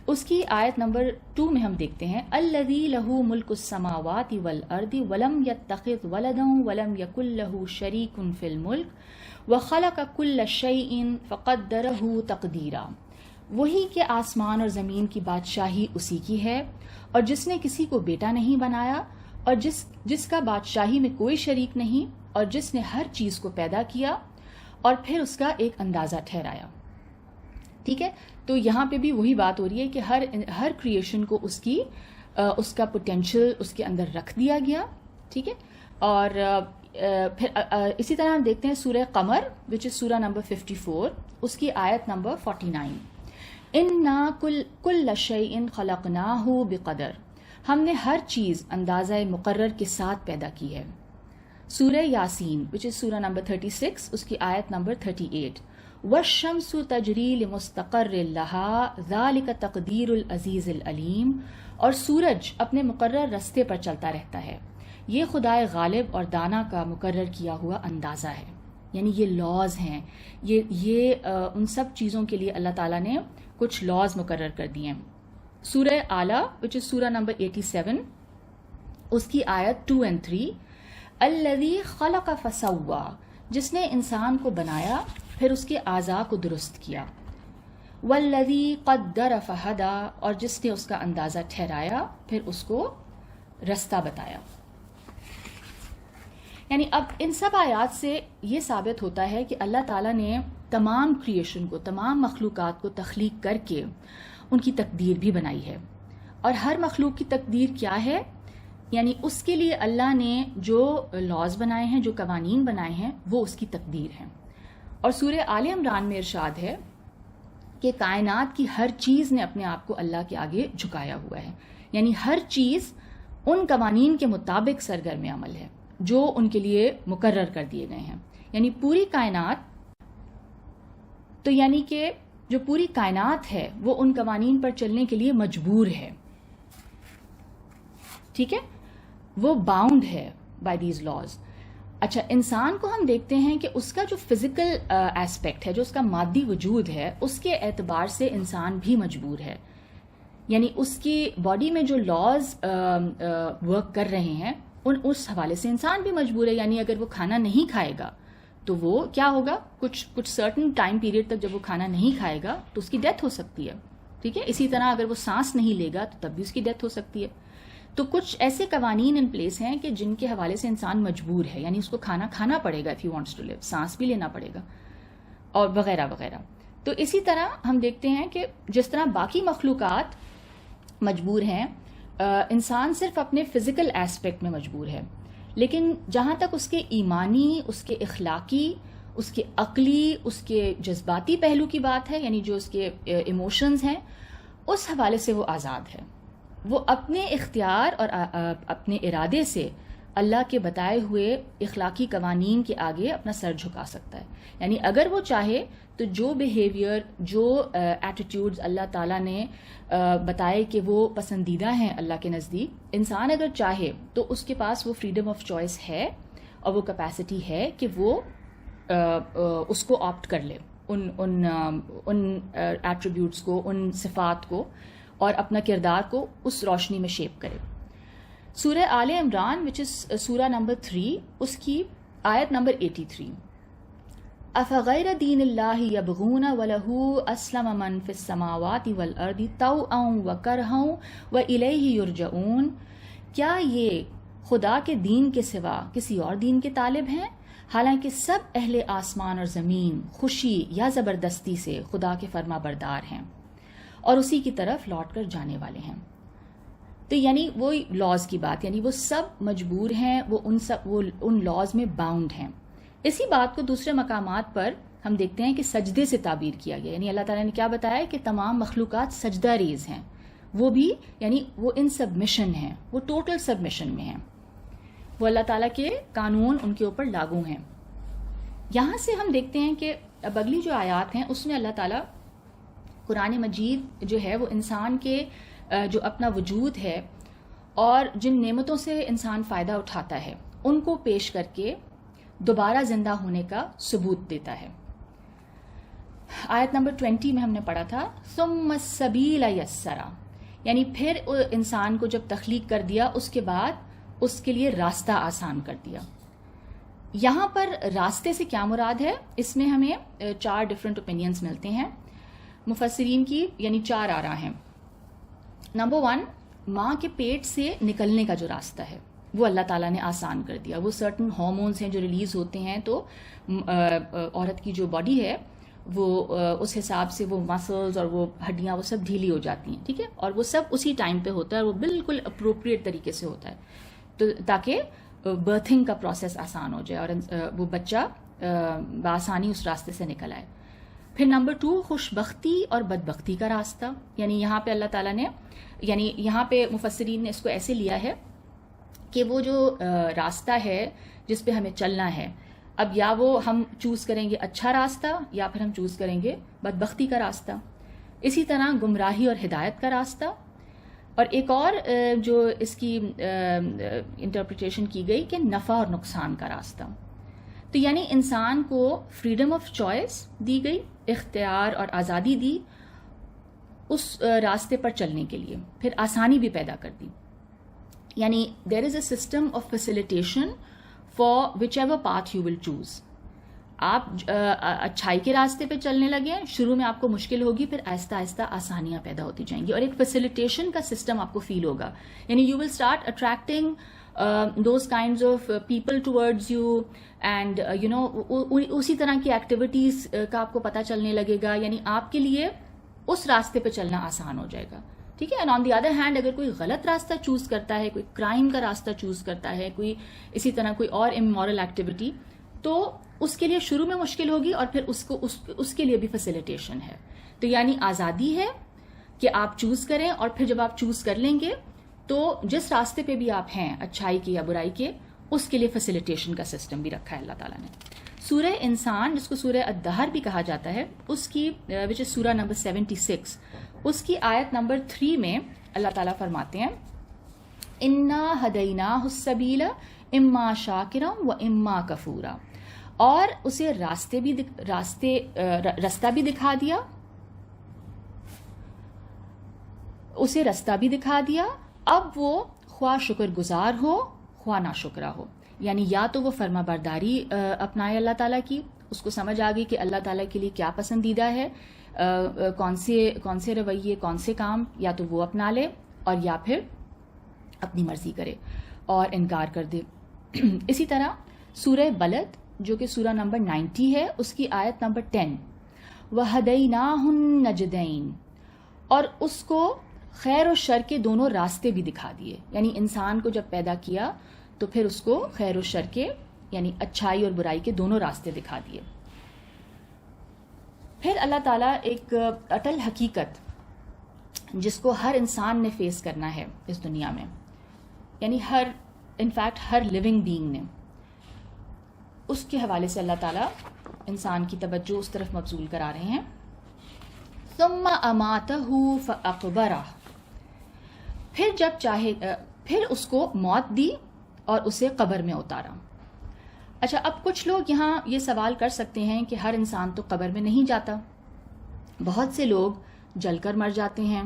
اس کی آیت نمبر 2 میں ہم دیکھتے ہیں الذی لہ ملک السماوات والارض ولم یتخذ ولدا ولم یکن لہ شریک فی الملک وخلق کل شیء فقدرہ تقدیرا۔ وہی کہ آسمان اور زمین کی بادشاہی اسی کی ہے اور جس نے کسی کو بیٹا نہیں بنایا اور جس کا بادشاہی میں کوئی شریک نہیں اور جس نے ہر چیز کو پیدا کیا اور پھر اس کا ایک اندازہ ٹھہرایا، ٹھیک ہے۔ تو یہاں پہ بھی وہی بات ہو رہی ہے کہ ہر کریشن کو اس کا پوٹینشیل اس کے اندر رکھ دیا گیا، ٹھیک ہے۔ اور پھر اسی طرح ہم دیکھتے ہیں سورہ قمر which is سورہ نمبر 54، اس کی آیت نمبر 49 اِنَّا كُلَّ شَيْءٍ خَلَقْنَاهُ بِقَدَرٍ، ہم نے ہر چیز اندازہ مقرر کے ساتھ پیدا کی ہے۔ سورہ یاسین which is سورہ نمبر 36، اس کی آیت نمبر 38 وَالشَّمْسُ تَجْرِي لِمُسْتَقَرٍّ لَهَا ذَلِكَ تَقْدِيرُ الْعَزِيزِ الْعَلِيمِ، اور سورج اپنے مقرر راستے پر چلتا رہتا ہے، یہ خدائے غالب اور دانا کا مقرر کیا ہوا اندازہ ہے۔ یعنی یہ لاز ہیں، یہ ان سب چیزوں کے لیے اللہ تعالیٰ نے کچھ لاز مقرر کر دیے ہیں۔ سورہ اعلیٰ which is سورہ نمبر 87، اس کی آیت 2 and 3 الذی خلق فسوی، جس نے انسان کو بنایا پھر اس کے اعضاء کو درست کیا، والذی قدر فہدی، اور جس نے اس کا اندازہ ٹھہرایا پھر اس کو رستہ بتایا۔ یعنی اب ان سب آیات سے یہ ثابت ہوتا ہے کہ اللہ تعالیٰ نے تمام کریشن کو، تمام مخلوقات کو تخلیق کر کے ان کی تقدیر بھی بنائی ہے۔ اور ہر مخلوق کی تقدیر کیا ہے؟ یعنی اس کے لیے اللہ نے جو لاز بنائے ہیں، جو قوانین بنائے ہیں، وہ اس کی تقدیر ہیں۔ اور سورہ آل عمران میں ارشاد ہے کہ کائنات کی ہر چیز نے اپنے آپ کو اللہ کے آگے جھکایا ہوا ہے، یعنی ہر چیز ان قوانین کے مطابق سرگرم عمل ہے جو ان کے لیے مقرر کر دیے گئے ہیں۔ یعنی پوری کائنات، تو یعنی کہ جو پوری کائنات ہے وہ ان قوانین پر چلنے کے لیے مجبور ہے، ٹھیک ہے، وہ باؤنڈ ہے بائی دیز لاز۔ اچھا، انسان کو ہم دیکھتے ہیں کہ اس کا جو فزیکل ایسپیکٹ ہے، جو اس کا مادی وجود ہے، اس کے اعتبار سے انسان بھی مجبور ہے۔ یعنی اس کی باڈی میں جو لاز ورک کر رہے ہیں اس حوالے سے انسان بھی مجبور ہے۔ یعنی اگر وہ کھانا نہیں کھائے گا تو وہ کیا ہوگا، کچھ سرٹن ٹائم پیریڈ تک جب وہ کھانا نہیں کھائے گا تو اس کی ڈیتھ ہو سکتی ہے، ٹھیک ہے۔ اسی طرح اگر وہ سانس نہیں لے گا تو تب بھی اس کی ڈیتھ ہو سکتی ہے۔ تو کچھ ایسے قوانین ان پلیس ہیں کہ جن کے حوالے سے انسان مجبور ہے، یعنی اس کو کھانا کھانا پڑے گا if he wants to live، سانس بھی لینا پڑے گا اور وغیرہ وغیرہ۔ تو اسی طرح ہم دیکھتے ہیں کہ جس طرح باقی مخلوقات مجبور ہیں، انسان صرف اپنے فزیکل ایسپیکٹ میں مجبور ہے، لیکن جہاں تک اس کے ایمانی، اس کے اخلاقی، اس کے عقلی، اس کے جذباتی پہلو کی بات ہے، یعنی جو اس کے ایموشنز ہیں، اس حوالے سے وہ آزاد ہے. وہ اپنے اختیار اور اپنے ارادے سے اللہ کے بتائے ہوئے اخلاقی قوانین کے آگے اپنا سر جھکا سکتا ہے. یعنی اگر وہ چاہے تو جو بیہیویئر، جو ایٹیٹیوڈز اللہ تعالیٰ نے بتائے کہ وہ پسندیدہ ہیں اللہ کے نزدیک، انسان اگر چاہے تو اس کے پاس وہ فریڈم آف چوائس ہے اور وہ کیپیسٹی ہے کہ وہ اس کو آپٹ کر لے، ان ایٹریبیوٹس کو، ان صفات کو، اور اپنا کردار کو اس روشنی میں شیپ کرے. سورہ آل عمران وچ از سورہ نمبر 3، اس کی آیت نمبر 83، افغیر دین اللہ یبغون ولہ اسلم من فی السماوات والارض طوعا وکرہا والیہ یرجعون. کیا یہ خدا کے دین کے سوا کسی اور دین کے طالب ہیں، حالانکہ سب اہل آسمان اور زمین خوشی یا زبردستی سے خدا کے فرما بردار ہیں اور اسی کی طرف لوٹ کر جانے والے ہیں. تو یعنی وہ لاز کی بات، یعنی وہ سب مجبور ہیں، وہ ان لاز میں باؤنڈ ہیں. اسی بات کو دوسرے مقامات پر ہم دیکھتے ہیں کہ سجدے سے تعبیر کیا گیا. یعنی اللہ تعالیٰ نے کیا بتایا کہ تمام مخلوقات سجدہ ریز ہیں، وہ بھی یعنی وہ ان سبمیشن ہیں، وہ ٹوٹل سبمیشن میں ہیں، وہ اللہ تعالیٰ کے قانون ان کے اوپر لاگو ہیں. یہاں سے ہم دیکھتے ہیں کہ اب اگلی جو آیات ہیں اس میں اللہ تعالیٰ قرآن مجید جو ہے وہ انسان کے جو اپنا وجود ہے اور جن نعمتوں سے انسان فائدہ اٹھاتا ہے ان کو پیش کر کے دوبارہ زندہ ہونے کا ثبوت دیتا ہے. آیت نمبر 20 میں ہم نے پڑھا تھا ثم السبیل یسرا، یعنی پھر انسان کو جب تخلیق کر دیا اس کے بعد اس کے لیے راستہ آسان کر دیا. یہاں پر راستے سے کیا مراد ہے، اس میں ہمیں 4 ڈفرینٹ اوپینینز ملتے ہیں مفسرین کی، یعنی 4 آراء ہیں. نمبر 1، ماں کے پیٹ سے نکلنے کا جو راستہ ہے وہ اللہ تعالیٰ نے آسان کر دیا. وہ سرٹن ہارمونز ہیں جو ریلیز ہوتے ہیں تو عورت کی جو باڈی ہے وہ اس حساب سے وہ مسلز اور وہ ہڈیاں وہ سب ڈھیلی ہو جاتی ہیں، ٹھیک ہے، اور وہ سب اسی ٹائم پہ ہوتا ہے اور وہ بالکل اپروپریٹ طریقے سے ہوتا ہے تو تاکہ برتھنگ کا پروسیس آسان ہو جائے اور وہ بچہ بآسانی اس راستے سے نکل آئے. پھر نمبر 2، خوش بختی اور بدبختی کا راستہ. یعنی یہاں پہ اللہ تعالیٰ نے، یعنی یہاں پہ مفسرین نے اس کو ایسے لیا ہے کہ وہ جو راستہ ہے جس پہ ہمیں چلنا ہے، اب یا وہ ہم چوز کریں گے اچھا راستہ یا پھر ہم چوز کریں گے بدبختی کا راستہ. اسی طرح گمراہی اور ہدایت کا راستہ. اور ایک اور جو اس کی انٹرپریٹیشن کی گئی کہ نفع اور نقصان کا راستہ. تو یعنی انسان کو فریڈم آف چوائس دی گئی، اختیار اور آزادی دی اس راستے پر چلنے کے لیے، پھر آسانی بھی پیدا کر دی. یعنی there is a system of facilitation for whichever path you will choose. آپ اچھائی کے راستے پہ چلنے لگے، شروع میں آپ کو مشکل ہوگی، پھر آہستہ آہستہ آسانیاں پیدا ہوتی جائیں گی اور ایک فیسیلیٹیشن کا سسٹم آپ کو فیل ہوگا. یعنی you will start attracting those kinds of people towards you and you know اسی طرح کی ایکٹیویٹیز کا آپ کو پتہ چلنے لگے گا. یعنی آپ کے لیے اس راستے پہ چلنا آسان ہو جائے گا، ٹھیک ہے. And on the other hand اگر کوئی غلط راستہ چوز کرتا ہے، کوئی کرائم کا راستہ چوز کرتا ہے، کوئی اسی طرح کوئی اور امورل ایکٹیویٹی، تو اس کے لیے شروع میں مشکل ہوگی اور پھر اس کے لیے بھی فیسیلیٹیشن ہے. تو یعنی آزادی ہے کہ آپ چوز کریں اور پھر جب آپ چوز کر لیں گے تو جس راستے پہ بھی آپ ہیں اچھائی کے یا برائی کے، اس کے لیے فیسیلیٹیشن کا سسٹم بھی رکھا ہے اللہ تعالیٰ نے. سورہ انسان جس کو سورہ الدہر بھی کہا جاتا ہے، اس کی وچ از سورہ نمبر 76، اس کی آیت نمبر 3 میں اللہ تعالیٰ فرماتے ہیں انا ہدیناہ السبیل اما شاکرا و اما کفورا. اور اسے رستہ بھی دکھا دیا، اسے رستہ بھی دکھا دیا. اب وہ خواہ شکر گزار ہو خواہ نا شکرہ ہو. یعنی یا تو وہ فرما برداری اپنائے اللہ تعالیٰ کی، اس کو سمجھ آ گئی کہ اللہ تعالیٰ کے لیے کیا پسندیدہ ہے، کون سے رویے، کون سے کام، یا تو وہ اپنا لے اور یا پھر اپنی مرضی کرے اور انکار کر دے. اسی طرح سورہ بلد جو کہ سورہ نمبر 90 ہے، اس کی آیت نمبر 10 وَهَدَيْنَاهُ النَّجْدَيْنِ، اور اس کو خیر و شر کے دونوں راستے بھی دکھا دیے. یعنی انسان کو جب پیدا کیا تو پھر اس کو خیر و شر کے، یعنی اچھائی اور برائی کے دونوں راستے دکھا دیے. پھر اللہ تعالیٰ ایک اٹل حقیقت جس کو ہر انسان نے فیس کرنا ہے اس دنیا میں، یعنی انفیکٹ ہر لیونگ بینگ نے، اس کے حوالے سے اللہ تعالیٰ انسان کی توجہ اس طرف مبذول کرا رہے ہیں. ثم اماتہ فاقبرہ، پھر اس کو موت دی اور اسے قبر میں اتارا. اچھا، اب کچھ لوگ یہاں یہ سوال کر سکتے ہیں کہ ہر انسان تو قبر میں نہیں جاتا، بہت سے لوگ جل کر مر جاتے ہیں،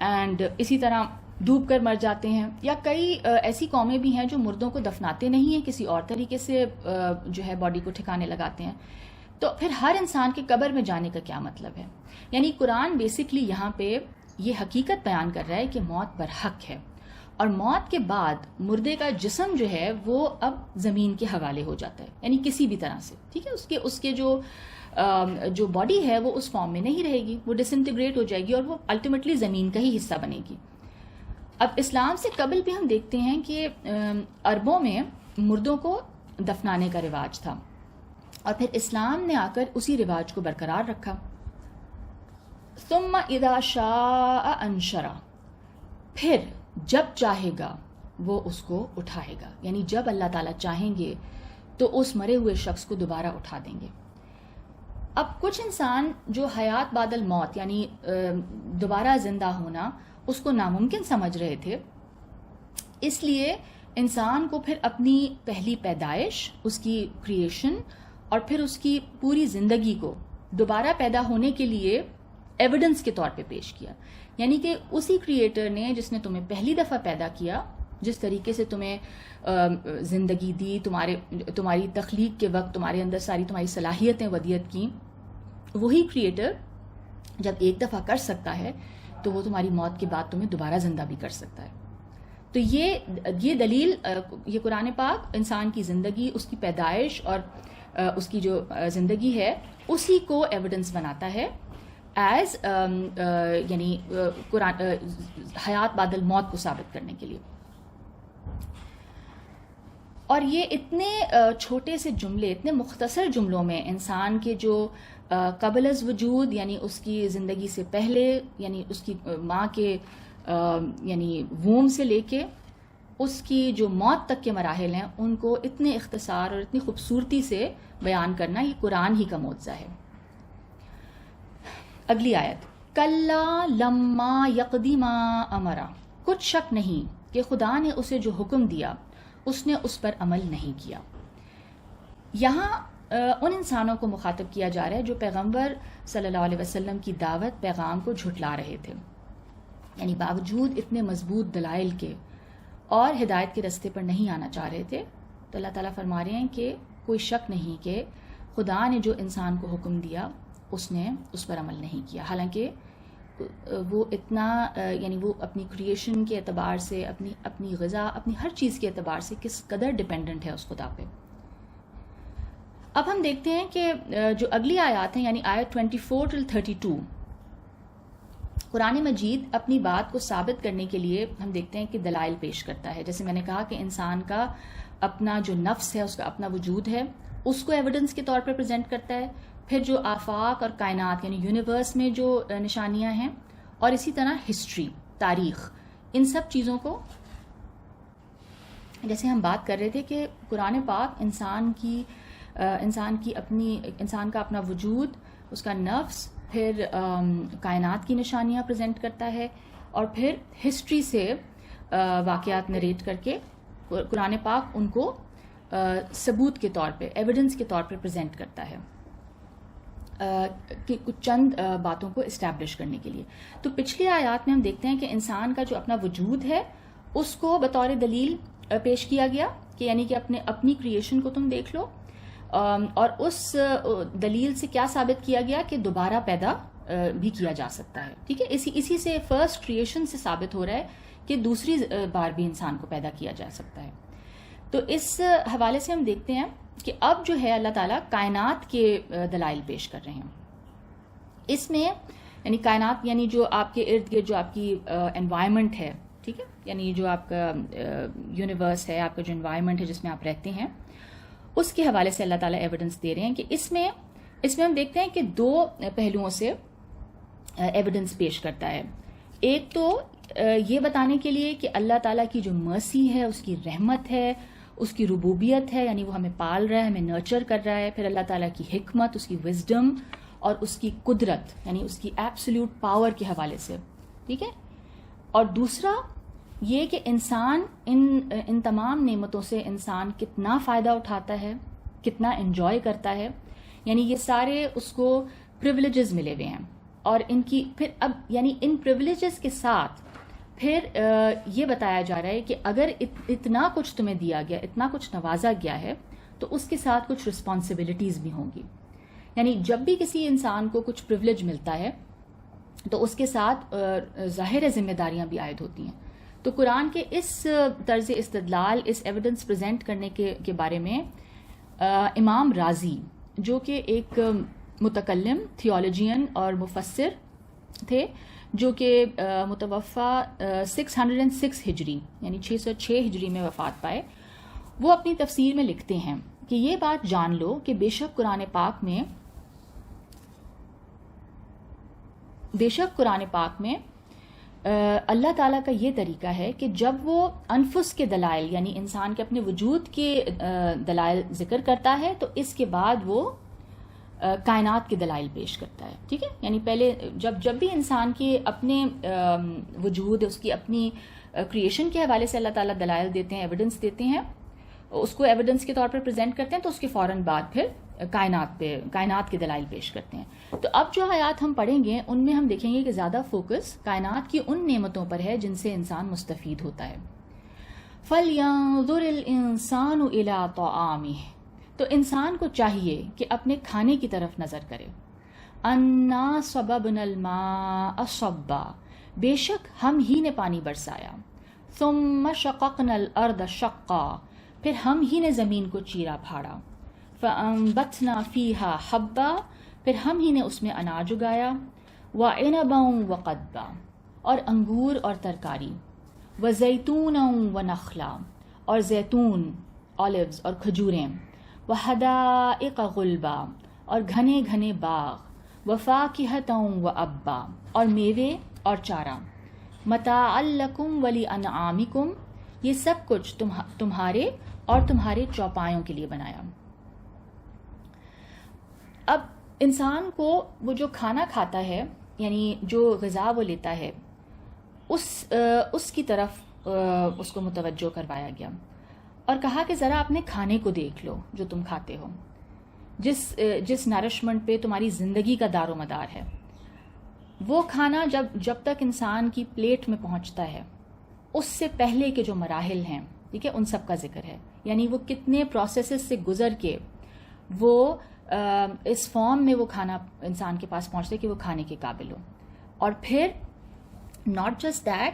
اینڈ اسی طرح ڈوب کر مر جاتے ہیں، یا کئی ایسی قومیں بھی ہیں جو مردوں کو دفناتے نہیں ہیں، کسی اور طریقے سے جو ہے باڈی کو ٹھکانے لگاتے ہیں. تو پھر ہر انسان کے قبر میں جانے کا کیا مطلب ہے؟ یعنی قرآن بیسکلی یہاں پہ یہ حقیقت بیان کر رہا ہے کہ موت برحق ہے، اور موت کے بعد مردے کا جسم جو ہے وہ اب زمین کے حوالے ہو جاتا ہے، یعنی کسی بھی طرح سے، ٹھیک ہے، اس کے جو باڈی ہے وہ اس فارم میں نہیں رہے گی، وہ ڈس انٹیگریٹ ہو جائے گی اور وہ الٹیمیٹلی زمین کا ہی حصہ بنے گی. اب اسلام سے قبل بھی ہم دیکھتے ہیں کہ عربوں میں مردوں کو دفنانے کا رواج تھا، اور پھر اسلام نے آ کر اسی رواج کو برقرار رکھا. ثم اذا شاء انشرہ، پھر جب چاہے گا وہ اس کو اٹھائے گا، یعنی جب اللہ تعالیٰ چاہیں گے تو اس مرے ہوئے شخص کو دوبارہ اٹھا دیں گے. اب کچھ انسان جو حیات بعد الموت یعنی دوبارہ زندہ ہونا اس کو ناممکن سمجھ رہے تھے، اس لیے انسان کو پھر اپنی پہلی پیدائش، اس کی کریشن اور پھر اس کی پوری زندگی کو دوبارہ پیدا ہونے کے لیے ایویڈنس کے طور پہ پیش کیا. یعنی کہ اسی کریٹر نے جس نے تمہیں پہلی دفعہ پیدا کیا، جس طریقے سے تمہیں زندگی دی، تمہاری تخلیق کے وقت تمہارے اندر ساری تمہاری صلاحیتیں ودیت کی، وہی کریٹر جب ایک دفعہ کر سکتا ہے تو وہ تمہاری موت کے بعد تمہیں دوبارہ زندہ بھی کر سکتا ہے. تو یہ دلیل، یہ قرآن پاک انسان کی زندگی، اس کی پیدائش اور اس کی جو زندگی ہے اسی کو ایویڈنس بناتا ہے ایز یعنی قرآن حیات بعد الموت کو ثابت کرنے کے لیے. اور یہ اتنے چھوٹے سے جملے، اتنے مختصر جملوں میں انسان کے جو قبل از وجود یعنی اس کی زندگی سے پہلے، یعنی اس کی ماں کے یعنی ووم سے لے کے اس کی جو موت تک کے مراحل ہیں ان کو اتنے اختصار اور اتنی خوبصورتی سے بیان کرنا، یہ قرآن ہی کا معجزہ ہے. اگلی آیت، کلا لما یقضی ما امرا، کچھ شک نہیں کہ خدا نے اسے جو حکم دیا اس نے اس پر عمل نہیں کیا. یہاں ان انسانوں کو مخاطب کیا جا رہا ہے جو پیغمبر صلی اللہ علیہ وسلم کی دعوت پیغام کو جھٹلا رہے تھے، یعنی باوجود اتنے مضبوط دلائل کے اور ہدایت کے رستے پر نہیں آنا چاہ رہے تھے. تو اللہ تعالیٰ فرما رہے ہیں کہ کوئی شک نہیں کہ خدا نے جو انسان کو حکم دیا اس نے اس پر عمل نہیں کیا، حالانکہ وہ اتنا یعنی وہ اپنی کریشن کے اعتبار سے، اپنی غذا، اپنی ہر چیز کے اعتبار سے کس قدر ڈیپینڈنٹ ہے اس خدا پہ. اب ہم دیکھتے ہیں کہ جو اگلی آیات ہیں یعنی آیت 24 till 32، قرآن مجید اپنی بات کو ثابت کرنے کے لیے ہم دیکھتے ہیں کہ دلائل پیش کرتا ہے. جیسے میں نے کہا کہ انسان کا اپنا جو نفس ہے، اس کا اپنا وجود ہے، اس کو ایویڈنس کے طور پر پریزنٹ کرتا ہے. پھر جو آفاق اور کائنات یعنی یونیورس میں جو نشانیاں ہیں، اور اسی طرح ہسٹری، تاریخ، ان سب چیزوں کو، جیسے ہم بات کر رہے تھے کہ قرآن پاک انسان کا اپنا وجود، اس کا نفس، پھر کائنات کی نشانیاں پریزنٹ کرتا ہے، اور پھر ہسٹری سے واقعات نریٹ کر کے قرآن پاک ان کو ثبوت کے طور پہ، ایویڈنس کے طور پہ پریزنٹ کرتا ہے کہ کچھ چند باتوں کو اسٹیبلش کرنے کے لیے. تو پچھلی آیات میں ہم دیکھتے ہیں کہ انسان کا جو اپنا وجود ہے اس کو بطور دلیل پیش کیا گیا کہ یعنی کہ اپنی کریشن کو تم دیکھ لو، اور اس دلیل سے کیا ثابت کیا گیا کہ دوبارہ پیدا بھی کیا جا سکتا ہے. ٹھیک ہے، اسی سے فرسٹ کریشن سے ثابت ہو رہا ہے کہ دوسری بار بھی انسان کو پیدا کیا جا سکتا ہے. تو اس حوالے سے ہم دیکھتے ہیں کہ اب جو ہے اللہ تعالیٰ کائنات کے دلائل پیش کر رہے ہیں. اس میں یعنی کائنات یعنی جو آپ کے ارد گرد جو آپ کی انوائرمنٹ ہے، ٹھیک ہے، یعنی جو آپ کا یونیورس ہے، آپ کا جو انوائرمنٹ ہے جس میں آپ رہتے ہیں، اس کے حوالے سے اللہ تعالیٰ ایویڈنس دے رہے ہیں کہ اس میں اس میں ہم دیکھتے ہیں کہ دو پہلوؤں سے ایویڈنس پیش کرتا ہے. ایک تو یہ بتانے کے لیے کہ اللہ تعالیٰ کی جو مرسی ہے، اس کی رحمت ہے، اس کی ربوبیت ہے، یعنی وہ ہمیں پال رہا ہے، ہمیں نرچر کر رہا ہے. پھر اللہ تعالیٰ کی حکمت، اس کی وزڈم اور اس کی قدرت، یعنی اس کی ایبسلیوٹ پاور کے حوالے سے. ٹھیک ہے. اور دوسرا یہ کہ انسان ان تمام نعمتوں سے انسان کتنا فائدہ اٹھاتا ہے، کتنا انجوائے کرتا ہے. یعنی یہ سارے اس کو پریولیجز ملے ہوئے ہیں، اور ان کی پھر اب یعنی ان پریولیجز کے ساتھ پھر یہ بتایا جا رہا ہے کہ اگر اتنا کچھ تمہیں دیا گیا، اتنا کچھ نوازا گیا ہے، تو اس کے ساتھ کچھ رسپانسبلٹیز بھی ہوں گی. یعنی جب بھی کسی انسان کو کچھ پریولیج ملتا ہے تو اس کے ساتھ ظاہر ذمہ داریاں بھی عائد ہوتی ہیں. تو قرآن کے اس طرز استدلال، اس ایویڈنس پریزنٹ کرنے کے بارے میں امام رازی، جو کہ ایک متکلم، تھیولوجین اور مفسر تھے، جو کہ متوفہ 606 ہجری یعنی 606 ہجری میں وفات پائے، وہ اپنی تفسیر میں لکھتے ہیں کہ یہ بات جان لو کہ بے شک قرآن پاک میں اللہ تعالیٰ کا یہ طریقہ ہے کہ جب وہ انفس کے دلائل، یعنی انسان کے اپنے وجود کے دلائل ذکر کرتا ہے، تو اس کے بعد وہ کائنات کے دلائل پیش کرتا ہے. ٹھیک ہے. یعنی پہلے جب بھی انسان کے اپنے وجود، اس کی اپنی کریشن کے حوالے سے اللہ تعالیٰ دلائل دیتے ہیں، ایویڈنس دیتے ہیں، اس کو ایویڈنس کے طور پر پریزنٹ کرتے ہیں، تو اس کے فوراً بعد پھر کائنات کے دلائل پیش کرتے ہیں. تو اب جو آیات ہم پڑھیں گے ان میں ہم دیکھیں گے کہ زیادہ فوکس کائنات کی ان نعمتوں پر ہے جن سے انسان مستفید ہوتا ہے. فَلْيَنظُرِ الْإِنسَانُ إِلَىٰ طَعَامِهِ، تو انسان کو چاہیے کہ اپنے کھانے کی طرف نظر کرے. اَنَّا صَبَبْنَا الْمَاءَ صَبًّا، بے شک ہم ہی نے پانی برسایا. ثُمَّ شَقَقْنَا الْأَرْضَ شَقًّا، پھر ہم ہی نے زمین کو چیرا پھاڑا. فَأَنبَتْنَا فِيهَا حَبًّا، پھر ہم ہی نے اس میں اناج اگایا. وَعِنَبًا وَقَضْبًا، اور انگور اور ترکاری. وَزَيْتُونًا وَنَخْلًا، اور زیتون، اولیوز اور کھجوریں. وَحَدَائِقَ غُلْبًا، اور گھنے گھنے باغ. وَفَاكِهَةً وَأَبًّا، اور میوے اور چارہ. مَتَاعًا لَكُمْ وَلِأَنْعَامِكُمْ، یہ سب کچھ تمہارے اور تمہارے چوپایوں کے لیے بنایا. اب انسان کو وہ جو کھانا کھاتا ہے، یعنی جو غذا وہ لیتا ہے، اس کی طرف اس کو متوجہ کروایا گیا اور کہا کہ ذرا اپنے کھانے کو دیکھ لو جو تم کھاتے ہو، جس نرشمنٹ پہ تمہاری زندگی کا دار و مدار ہے. وہ کھانا جب تک انسان کی پلیٹ میں پہنچتا ہے، اس سے پہلے کے جو مراحل ہیں، ٹھیک ہے، ان سب کا ذکر ہے. یعنی وہ کتنے پروسیسز سے گزر کے وہ اس فارم میں وہ کھانا انسان کے پاس پہنچتے کہ وہ کھانے کے قابل ہو. اور پھر ناٹ جسٹ دیٹ،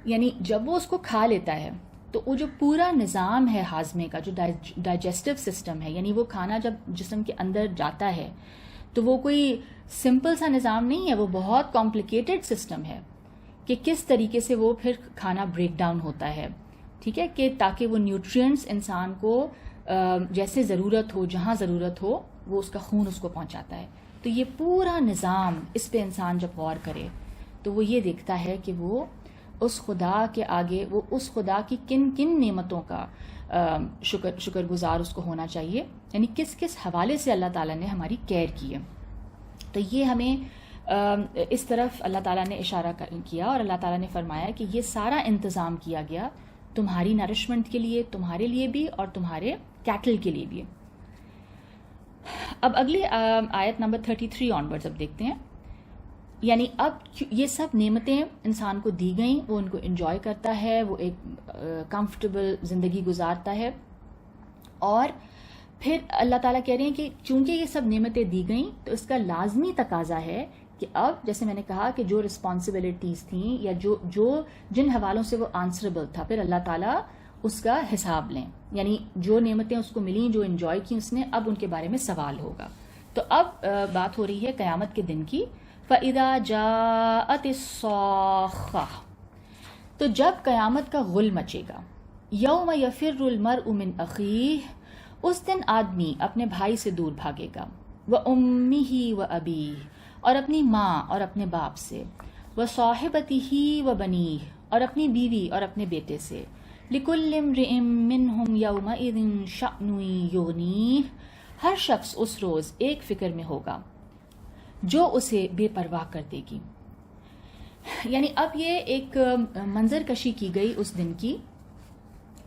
یعنی جب وہ اس کو کھا لیتا ہے تو وہ جو پورا نظام ہے ہاضمے کا، جو ڈائجسٹو سسٹم ہے، یعنی وہ کھانا جب جسم کے اندر جاتا ہے تو وہ کوئی سمپل سا نظام نہیں ہے، وہ بہت کمپلیکیٹڈ سسٹم ہے کہ کس طریقے سے وہ پھر کھانا بریک ڈاؤن ہوتا ہے. ٹھیک ہے، کہ تاکہ وہ نیوٹرینٹس انسان کو جیسے ضرورت ہو، جہاں ضرورت ہو، وہ اس کا خون اس کو پہنچاتا ہے. تو یہ پورا نظام، اس پہ انسان جب غور کرے تو وہ یہ دیکھتا ہے کہ وہ اس خدا کے آگے، وہ اس خدا کی کن کن نعمتوں کا شکر گزار اس کو ہونا چاہیے، یعنی کس کس حوالے سے اللہ تعالیٰ نے ہماری کیئر کی ہے. تو یہ ہمیں اس طرف اللہ تعالیٰ نے اشارہ کیا، اور اللہ تعالیٰ نے فرمایا کہ یہ سارا انتظام کیا گیا تمہاری نرشمنٹ کے لیے، تمہارے لیے بھی اور تمہارے کیٹل کے لیے بھی. اب اگلی آیت نمبر 33 آنورڈز اب دیکھتے ہیں. یعنی اب یہ سب نعمتیں انسان کو دی گئیں، وہ ان کو انجوائے کرتا ہے، وہ ایک کمفرٹیبل زندگی گزارتا ہے. اور پھر اللہ تعالیٰ کہہ رہے ہیں کہ چونکہ یہ سب نعمتیں دی گئیں تو اس کا لازمی تقاضا ہے کہ اب جیسے میں نے کہا کہ جو رسپانسبلٹیز تھیں یا جن حوالوں سے وہ آنسربل تھا، پھر اللہ تعالیٰ اس کا حساب لیں. یعنی جو نعمتیں اس کو ملیں، جو انجوائے کی اس نے، اب ان کے بارے میں سوال ہوگا. تو اب بات ہو رہی ہے قیامت کے دن کی. فَإِذَا جَاءَتِ الصَّاخَّةُ، تو جب قیامت کا غل مچے گا. يَوْمَ يَفِرُّ الْمَرْءُ مِنْ أَخِيهِ، اس دن آدمی اپنے بھائی سے دور بھاگے گا. وَأُمِّهِ وَأَبِيهِ اور اپنی ماں اور اپنے باپ سے، وَصَاحِبَتِهِ وَبَنِيهِ اور اپنی بیوی اور اپنے بیٹے سے، لِكُلِّ امْرِئٍ مِّنْهُمْ يَوْمَئِذٍ شَأْنٌ يُغْنِيهِ ہر شخص اس روز ایک فکر میں ہوگا جو اسے بے پرواہ کر دے گی. یعنی اب یہ ایک منظر کشی کی گئی اس دن کی،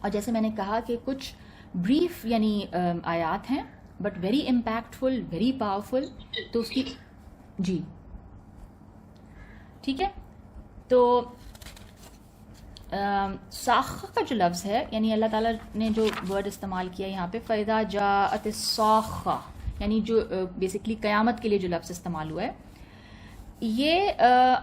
اور جیسے میں نے کہا کہ کچھ بریف یعنی آیات ہیں but very impactful, very powerful. تو اس کی جی ٹھیک ہے. تو ساخہ کا جو لفظ ہے، یعنی اللہ تعالیٰ نے جو ورڈ استعمال کیا یہاں پہ فَإِذَا جَاءَتِ الصَّاخَّةُ، یعنی جو بیسکلی قیامت کے لیے جو لفظ استعمال ہوا ہے، یہ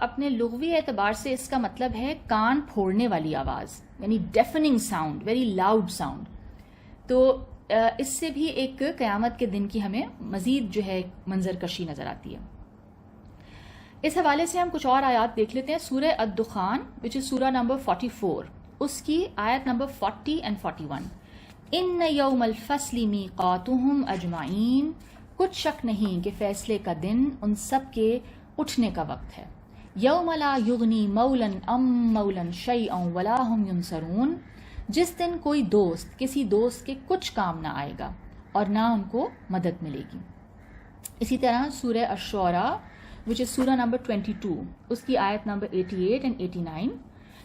اپنے لغوی اعتبار سے اس کا مطلب ہے کان پھوڑنے والی آواز، یعنی ڈیفننگ ساؤنڈ، ویری لاؤڈ ساؤنڈ. تو اس سے بھی ایک قیامت کے دن کی ہمیں مزید جو ہے منظر کشی نظر آتی ہے. اس حوالے سے ہم کچھ اور آیات دیکھ لیتے ہیں. سورہ الدخان وچ از سورہ نمبر 44، اس کی آیت نمبر 40 اینڈ 41. ان یوم الفصل میقاتہم اجمعین، کچھ شک نہیں کہ فیصلے کا دن ان سب کے اٹھنے کا وقت ہے. یوم لا یغنی مولا ام مولا شیئا ولا ہم ینصرون، جس دن کوئی دوست کسی دوست کے کچھ کام نہ آئے گا اور نہ ان کو مدد ملے گی. اسی طرح سورہ الشعراء which is سورہ نمبر 22، اس کی آیت نمبر 88 and 89.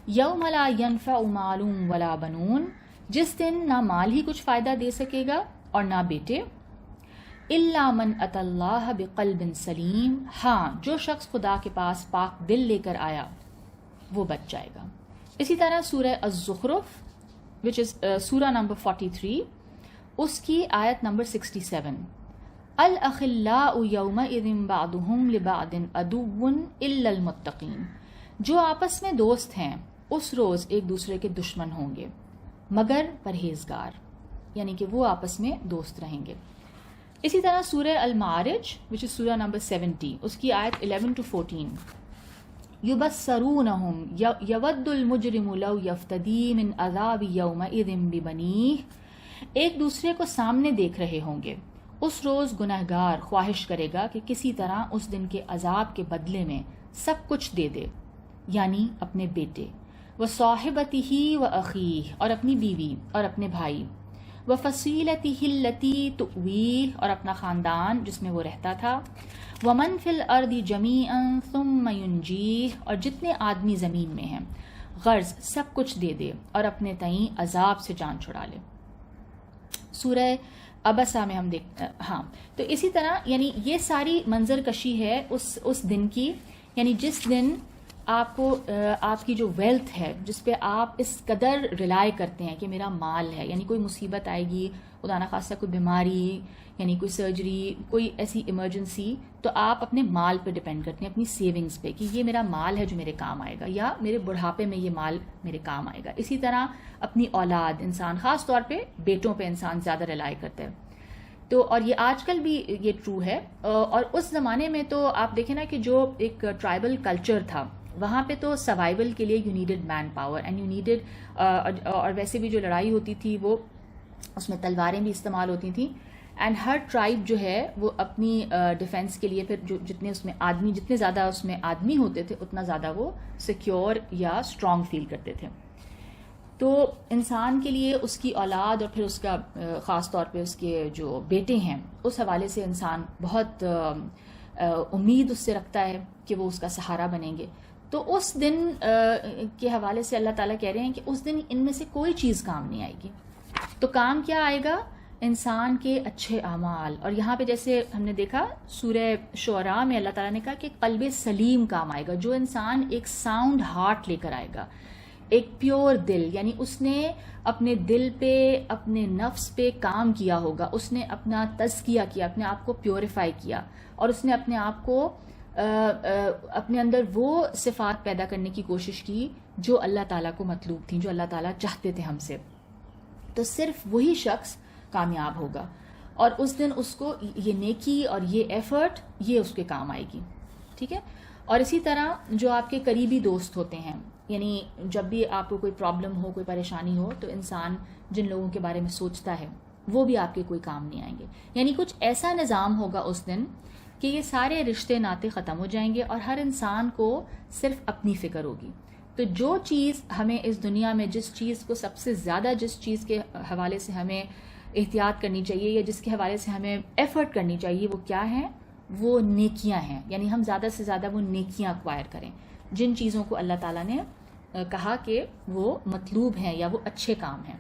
یوم لا ینفع مال ولا بنون، جس دن نہ مال ہی کچھ فائدہ دے سکے گا اور نہ بیٹے. الا من اتی اللہ بقلب سلیم، ہاں جو شخص خدا کے پاس پاک دل لے کر آیا وہ بچ جائے گا. اسی طرح سورہ الزخرف which is سورہ نمبر 43، اس کی آیت نمبر 67. الاخلاء یومئذ بعضهم لبعض عدو الا المتقین، جو آپس میں دوست ہیں اس روز ایک دوسرے کے دشمن ہوں گے مگر پرہیزگار، یعنی کہ وہ آپس میں دوست رہیں گے. اسی طرح سورہ المعارج which is سورہ نمبر 70، اس کی آیت 11 to 14. یبصرونہم یود المجرم لو یفتدی من عذاب یومئذ ببنیہ، ایک دوسرے کو سامنے دیکھ رہے ہوں گے. اس روز گنہگار خواہش کرے گا کہ کسی طرح اس دن کے عذاب کے بدلے میں سب کچھ دے دے، یعنی اپنے بیٹے، وصاحبتہ واخیہ اور اپنی بیوی اور اپنے بھائی، وفصیلتہ التی تؤویہ اور اپنا خاندان جس میں وہ رہتا تھا، ومن فی الارض جمیعا ثم ینجیہ اور جتنے آدمی زمین میں ہیں، غرض سب کچھ دے دے اور اپنے تئیں عذاب سے جان چھڑا لے. سورہ ابسا میں ہم ہاں. تو اسی طرح یعنی یہ ساری منظر کشی ہے اس دن کی، یعنی جس دن آپ کو آپ کی جو ویلتھ ہے، جس پہ آپ اس قدر ریلائی کرتے ہیں کہ میرا مال ہے، یعنی کوئی مصیبت آئے گی، خدا نہ خواستہ کوئی بیماری، یعنی کوئی سرجری، کوئی ایسی ایمرجنسی، تو آپ اپنے مال پہ ڈپینڈ کرتے ہیں، اپنی سیونگز پہ، کہ یہ میرا مال ہے جو میرے کام آئے گا، یا میرے بڑھاپے میں یہ مال میرے کام آئے گا. اسی طرح اپنی اولاد، انسان خاص طور پہ بیٹوں پہ انسان زیادہ ریلائی کرتا ہے. تو اور یہ آج کل بھی یہ ٹرو ہے. اور اس زمانے میں تو آپ دیکھیں نا کہ جو ایک ٹرائبل کلچر تھا، وہاں پہ تو سروائیول کے لیے you needed manpower and you needed, اور ویسے بھی جو لڑائی ہوتی تھی وہ اس میں تلواریں بھی استعمال ہوتی تھیں، اینڈ ہر ٹرائب جو ہے وہ اپنی ڈیفینس کے لیے پھر جو جتنے اس میں آدمی، جتنے زیادہ اس میں آدمی ہوتے تھے اتنا زیادہ وہ سیکیور یا اسٹرانگ فیل کرتے تھے. تو انسان کے لیے اس کی اولاد اور پھر اس کا خاص طور پہ اس کے جو بیٹے ہیں، اس حوالے سے انسان بہت امید اس سے رکھتا ہے کہ وہ اس کا سہارا بنیں گے. تو اس دن کے حوالے سے اللہ تعالیٰ کہہ رہے ہیں کہ اس دن ان میں سے کوئی چیز کام نہیں آئے گی. تو کام کیا آئے گا؟ انسان کے اچھے اعمال. اور یہاں پہ جیسے ہم نے دیکھا سورہ شعراء میں اللہ تعالیٰ نے کہا کہ قلب سلیم کام آئے گا، جو انسان ایک ساؤنڈ ہارٹ لے کر آئے گا، ایک پیور دل، یعنی اس نے اپنے دل پہ، اپنے نفس پہ کام کیا ہوگا، اس نے اپنا تزکیہ کیا، اپنے آپ کو پیوریفائی کیا، اور اس نے اپنے آپ کو اپنے اندر وہ صفات پیدا کرنے کی کوشش کی جو اللہ تعالیٰ کو مطلوب تھیں، جو اللہ تعالیٰ چاہتے تھے ہم سے. تو صرف وہی شخص کامیاب ہوگا، اور اس دن اس کو یہ نیکی اور یہ ایفرٹ یہ اس کے کام آئے گی. ٹھیک ہے. اور اسی طرح جو آپ کے قریبی دوست ہوتے ہیں، یعنی جب بھی آپ کو کوئی پرابلم ہو، کوئی پریشانی ہو، تو انسان جن لوگوں کے بارے میں سوچتا ہے وہ بھی آپ کے کوئی کام نہیں آئیں گے. یعنی کچھ ایسا نظام ہوگا اس دن کہ یہ سارے رشتے ناطے ختم ہو جائیں گے اور ہر انسان کو صرف اپنی فکر ہوگی. تو جو چیز ہمیں اس دنیا میں، جس چیز کو سب سے زیادہ، جس چیز کے حوالے سے ہمیں احتیاط کرنی چاہیے یا جس کے حوالے سے ہمیں ایفرٹ کرنی چاہیے، وہ کیا ہیں؟ وہ نیکیاں ہیں. یعنی ہم زیادہ سے زیادہ وہ نیکیاں اکوائر کریں، جن چیزوں کو اللہ تعالیٰ نے کہا کہ وہ مطلوب ہیں یا وہ اچھے کام ہیں.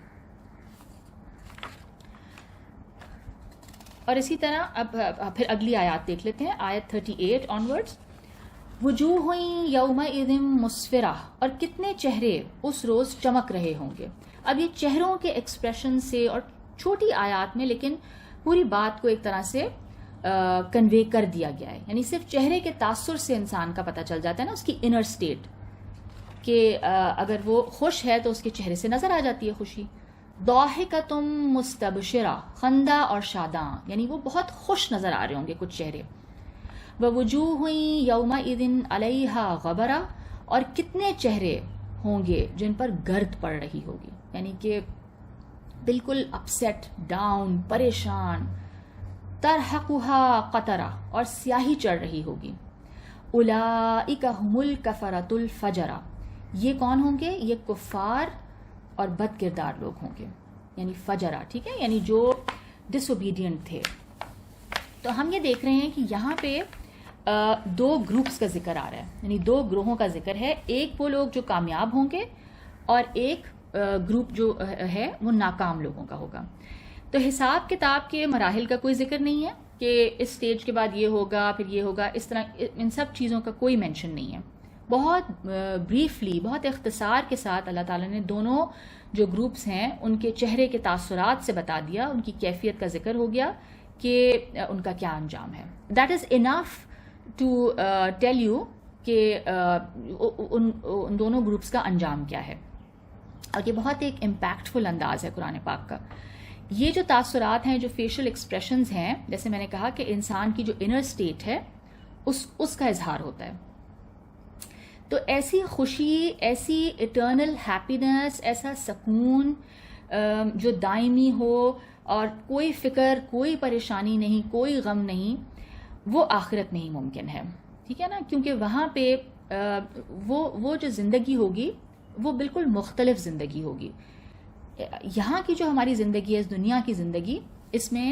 اور اسی طرح اب پھر اگلی آیات دیکھ لیتے ہیں، آیت 38 آنورڈز. وجوہ یومئذ مسفرہ، اور کتنے چہرے اس روز چمک رہے ہوں گے. اب یہ چہروں کے ایکسپریشن سے، اور چھوٹی آیات میں لیکن پوری بات کو ایک طرح سے کنوے کر دیا گیا ہے. یعنی صرف چہرے کے تاثر سے انسان کا پتہ چل جاتا ہے نا اس کی انر سٹیٹ، کہ اگر وہ خوش ہے تو اس کے چہرے سے نظر آ جاتی ہے خوشی. ضاحکۃ مستبشرہ، خندہ اور شاداں، یعنی وہ بہت خوش نظر آ رہے ہوں گے کچھ چہرے. ووجوہ یومئذ علیہا غبرہ، اور کتنے چہرے ہوں گے جن پر گرد پڑ رہی ہوگی، یعنی کہ بالکل اپسیٹ، ڈاؤن، پریشان. ترحقها قطرہ، اور سیاہی چڑھ رہی ہوگی. اولئک ھم الکفرۃ الفجرہ، یہ کون ہوں گے؟ یہ کفار اور بد کردار لوگ ہوں گے، یعنی فجرہ. ٹھیک ہے، یعنی جو ڈس اوبیڈینٹ تھے. تو ہم یہ دیکھ رہے ہیں کہ یہاں پہ دو گروپس کا ذکر آ رہا ہے، یعنی دو گروہوں کا ذکر ہے. ایک وہ لوگ جو کامیاب ہوں گے اور ایک گروپ جو ہے وہ ناکام لوگوں کا ہوگا. تو حساب کتاب کے مراحل کا کوئی ذکر نہیں ہے کہ اس سٹیج کے بعد یہ ہوگا پھر یہ ہوگا، اس طرح ان سب چیزوں کا کوئی مینشن نہیں ہے. بہت بریفلی، بہت اختصار کے ساتھ اللہ تعالیٰ نے دونوں جو گروپس ہیں ان کے چہرے کے تاثرات سے بتا دیا، ان کی کیفیت کا ذکر ہو گیا کہ ان کا کیا انجام ہے. That is enough to tell you کہ ان دونوں گروپس کا انجام کیا ہے. اور یہ بہت ایک امپیکٹفل انداز ہے قرآن پاک کا. یہ جو تاثرات ہیں، جو فیشل ایکسپریشنز ہیں، جیسے میں نے کہا کہ انسان کی جو انر سٹیٹ ہے اس کا اظہار ہوتا ہے. تو ایسی خوشی، ایسی اٹرنل ہیپینس، ایسا سکون جو دائمی ہو اور کوئی فکر، کوئی پریشانی نہیں، کوئی غم نہیں، وہ آخرت میں ہی ممکن ہے. ٹھیک ہے نا، کیونکہ وہاں پہ وہ جو زندگی ہوگی وہ بالکل مختلف زندگی ہوگی. یہاں کی جو ہماری زندگی ہے، اس دنیا کی زندگی، اس میں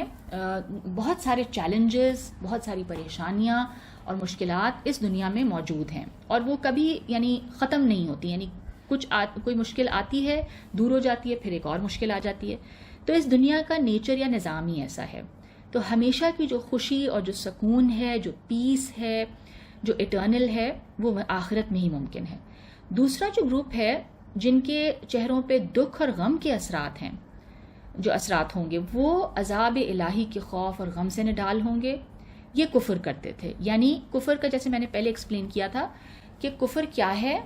بہت سارے چیلنجز، بہت ساری پریشانیاں اور مشکلات اس دنیا میں موجود ہیں، اور وہ کبھی یعنی ختم نہیں ہوتی. یعنی کوئی مشکل آتی ہے، دور ہو جاتی ہے، پھر ایک اور مشکل آ جاتی ہے. تو اس دنیا کا نیچر یا نظام ہی ایسا ہے. تو ہمیشہ کی جو خوشی اور جو سکون ہے، جو پیس ہے، جو اٹرنل ہے، وہ آخرت میں ہی ممکن ہے. دوسرا جو گروپ ہے جن کے چہروں پہ دکھ اور غم کے اثرات ہیں، جو اثرات ہوں گے، وہ عذاب الہی کے خوف اور غم سے نڈال ہوں گے. یہ کفر کرتے تھے. یعنی کفر کا جیسے میں نے پہلے ایکسپلین کیا تھا کہ کفر کیا ہے،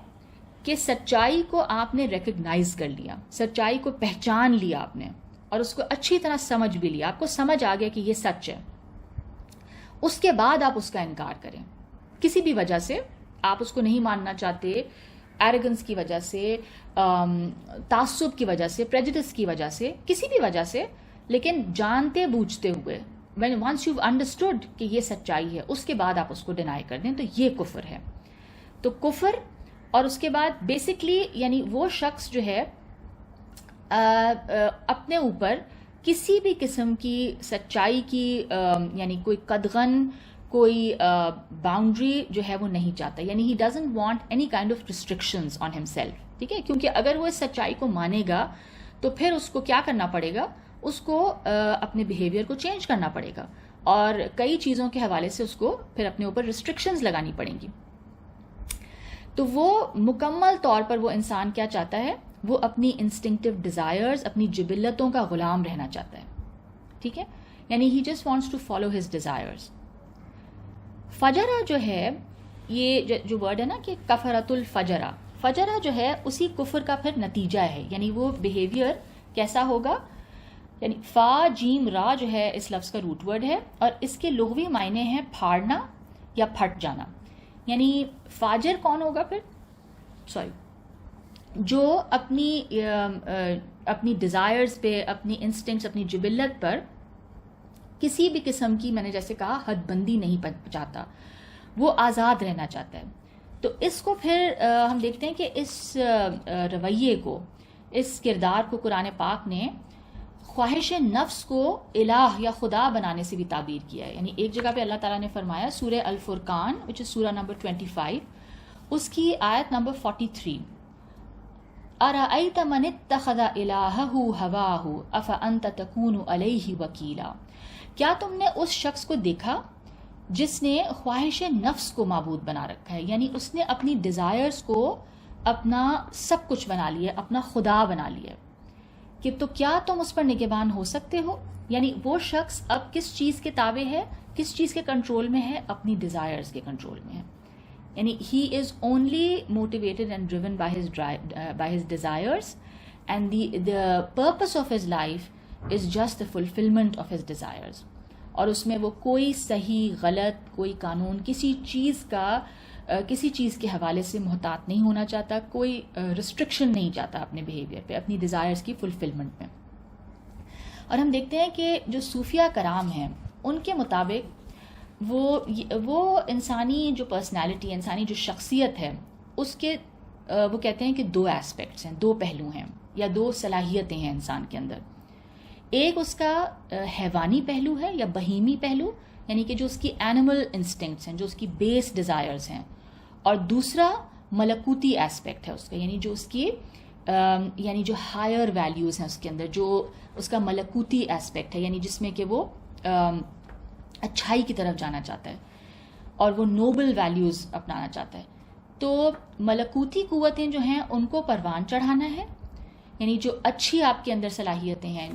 کہ سچائی کو آپ نے ریکگنائز کر لیا، سچائی کو پہچان لیا آپ نے، اور اس کو اچھی طرح سمجھ بھی لیا. آپ کو سمجھ آ گیا کہ یہ سچ ہے. اس کے بعد آپ اس کا انکار کریں، کسی بھی وجہ سے آپ اس کو نہیں ماننا چاہتے، ایروگنس کی وجہ سے، تعصب کی وجہ سے، پریجڈس کی وجہ سے، کسی بھی وجہ سے، لیکن جانتے بوجھتے ہوئے، when once you've understood کہ یہ سچائی ہے، اس کے بعد آپ اس کو ڈینائی کر دیں، تو یہ کفر ہے. تو کفر، اور اس کے بعد بیسکلی یعنی وہ شخص جو ہے اپنے اوپر کسی بھی قسم کی سچائی کی یعنی کوئی قدغن، کوئی باؤنڈری جو ہے وہ نہیں چاہتا. یعنی he doesn't want any kind of restrictions on himself. ٹھیک ہے، کیونکہ اگر وہ اس سچائی کو مانے گا تو پھر اس کو کیا کرنا پڑے گا، اس کو اپنے بیہیویئر کو چینج کرنا پڑے گا، اور کئی چیزوں کے حوالے سے اس کو پھر اپنے اوپر ریسٹرکشنز لگانی پڑیں گی. تو وہ مکمل طور پر وہ انسان کیا چاہتا ہے، وہ اپنی انسٹنکٹیو ڈیزائرز، اپنی جبلتوں کا غلام رہنا چاہتا ہے. ٹھیک ہے، یعنی he just wants to follow his desires. فجرہ جو ہے، یہ جو ورڈ ہے نا کہ کفرۃ الفجرہ، فجرہ جو ہے اسی کفر کا پھر نتیجہ ہے. یعنی وہ بیہیویئر کیسا ہوگا، یعنی فا جیم را جو ہے اس لفظ کا روٹ ورڈ ہے، اور اس کے لغوی معنی ہیں پھاڑنا یا پھٹ جانا. یعنی فاجر کون ہوگا پھر، جو اپنی اپنی ڈیزائرز پہ، اپنی انسٹنکٹس، اپنی جبلت پر کسی بھی قسم کی، میں نے جیسے کہا، حد بندی نہیں چاہتا، وہ آزاد رہنا چاہتا ہے. تو اس کو پھر ہم دیکھتے ہیں کہ اس رویے کو، اس کردار کو قرآن پاک نے خواہش نفس کو الہ یا خدا بنانے سے بھی تعبیر کیا ہے. یعنی ایک جگہ پہ اللہ تعالیٰ نے فرمایا سورہ الفرقان وچ از سورہ نمبر 25، اس کی آیت نمبر 43، أَرَأَيْتَ مَنِ اتَّخَذَ إِلَٰهَهُ هَوَاهُ أَفَأَنْتَ تَكُونُ عَلَيْهِ وَكِيلًا، کیا تم نے اس شخص کو دیکھا جس نے خواہش نفس کو معبود بنا رکھا ہے، یعنی اس نے اپنی ڈیزائرز کو اپنا سب کچھ بنا لیا، اپنا خدا بنا لیا، کہ تو کیا تم اس پر نگہبان ہو سکتے ہو؟ یعنی وہ شخص اب کس چیز کے تابع ہے، کس چیز کے کنٹرول میں ہے؟ اپنی ڈیزائرز کے کنٹرول میں ہے. یعنی he is only motivated and driven by his desires, and the purpose of his life is just the fulfillment of his desires. اور اس میں وہ کوئی صحیح غلط، کوئی قانون، کسی چیز کے حوالے سے محتاط نہیں ہونا چاہتا، کوئی ریسٹرکشن نہیں چاہتا اپنے بیہیویئر پہ، اپنی ڈیزائرز کی فلفلمنٹ میں. اور ہم دیکھتے ہیں کہ جو صوفیہ کرام ہیں ان کے مطابق وہ انسانی جو پرسنالٹی، انسانی جو شخصیت ہے، اس کے وہ کہتے ہیں کہ دو ایسپیکٹس ہیں، دو پہلو ہیں یا دو صلاحیتیں ہیں انسان کے اندر. ایک اس کا حیوانی پہلو ہے یا بہیمی پہلو، یعنی کہ جو اس کی اینیمل انسٹنکٹس ہیں، جو اس کی بیس ڈیزائرز ہیں، اور دوسرا ملکوتی ایسپیکٹ ہے اس کا، یعنی جو اس کی یعنی جو ہائر ویلیوز ہیں اس کے اندر، جو اس کا ملکوتی ایسپیکٹ ہے، یعنی جس میں کہ وہ اچھائی کی طرف جانا چاہتا ہے اور وہ نوبل ویلیوز اپنانا چاہتا ہے. تو ملکوتی قوتیں جو ہیں ان کو پروان چڑھانا ہے، یعنی جو اچھی آپ کے اندر صلاحیتیں ہیں،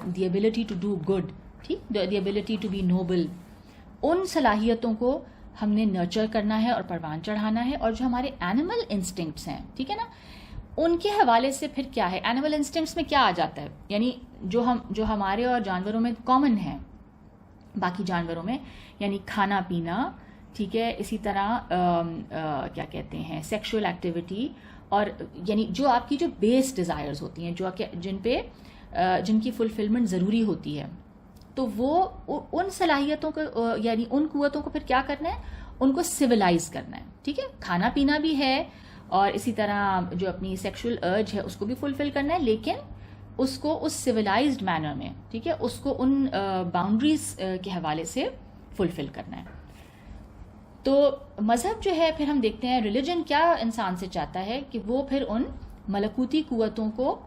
the ability to do good, ٹھیک، the ability to be noble, ان صلاحیتوں کو ہم نے نرچر کرنا ہے اور پروان چڑھانا ہے. اور جو ہمارے اینیمل انسٹنکٹس ہیں، ٹھیک ہے نا، ان کے حوالے سے پھر کیا ہے، اینیمل انسٹنکٹس میں کیا آ جاتا ہے، یعنی جو ہمارے اور جانوروں میں کامن ہیں، باقی جانوروں میں، یعنی کھانا پینا، ٹھیک ہے، اسی طرح کیا کہتے ہیں سیکشول ایکٹیویٹی، اور یعنی جو آپ کی جو بیس ڈیزائرز ہوتی ہیں، جو جن کی فلفلمنٹ ضروری ہوتی ہے، تو وہ ان صلاحیتوں کو یعنی ان قوتوں کو پھر کیا کرنا ہے، ان کو سویلائز کرنا ہے. ٹھیک ہے، کھانا پینا بھی ہے اور اسی طرح جو اپنی سیکشول ارج ہے اس کو بھی فلفل کرنا ہے، لیکن اس کو اس سویلائزڈ مینر میں، ٹھیک ہے، اس کو ان باؤنڈریز کے حوالے سے فلفل کرنا ہے. تو مذہب جو ہے، پھر ہم دیکھتے ہیں ریلیجن کیا انسان سے چاہتا ہے کہ وہ پھر ان ملکوتی قوتوں کو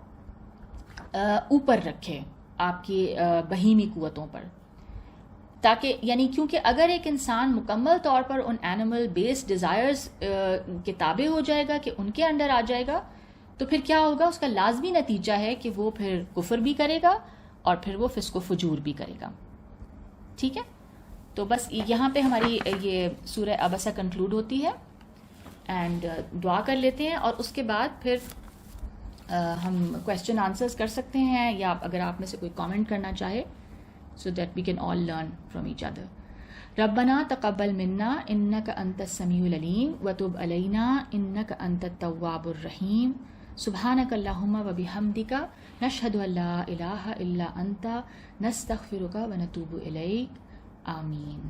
اوپر رکھے آپ کی بہیمی قوتوں پر، تاکہ یعنی کیونکہ اگر ایک انسان مکمل طور پر ان اینیمل بیس ڈیزائرز کے تابع ہو جائے گا، کہ ان کے انڈر آ جائے گا، تو پھر کیا ہوگا، اس کا لازمی نتیجہ ہے کہ وہ پھر کفر بھی کرے گا اور پھر وہ فسق و فجور بھی کرے گا. ٹھیک ہے، تو بس یہاں پہ ہماری یہ سورہ عبسہ کنکلوڈ ہوتی ہے. اینڈ دعا کر لیتے ہیں اور اس کے بعد پھر ہم کویسچن آنسرز کر سکتے ہیں، یا اگر آپ میں سے کوئی کامنٹ کرنا چاہے، so that we can all learn from each other. ربنا تقبل منا انك انت السميع العليم وتب علينا انك انت التواب الرحيم. سبحانك اللهم وبحمدك نشهد ان لا اله الا انت نستغفرك ونتوب اليك. آمین.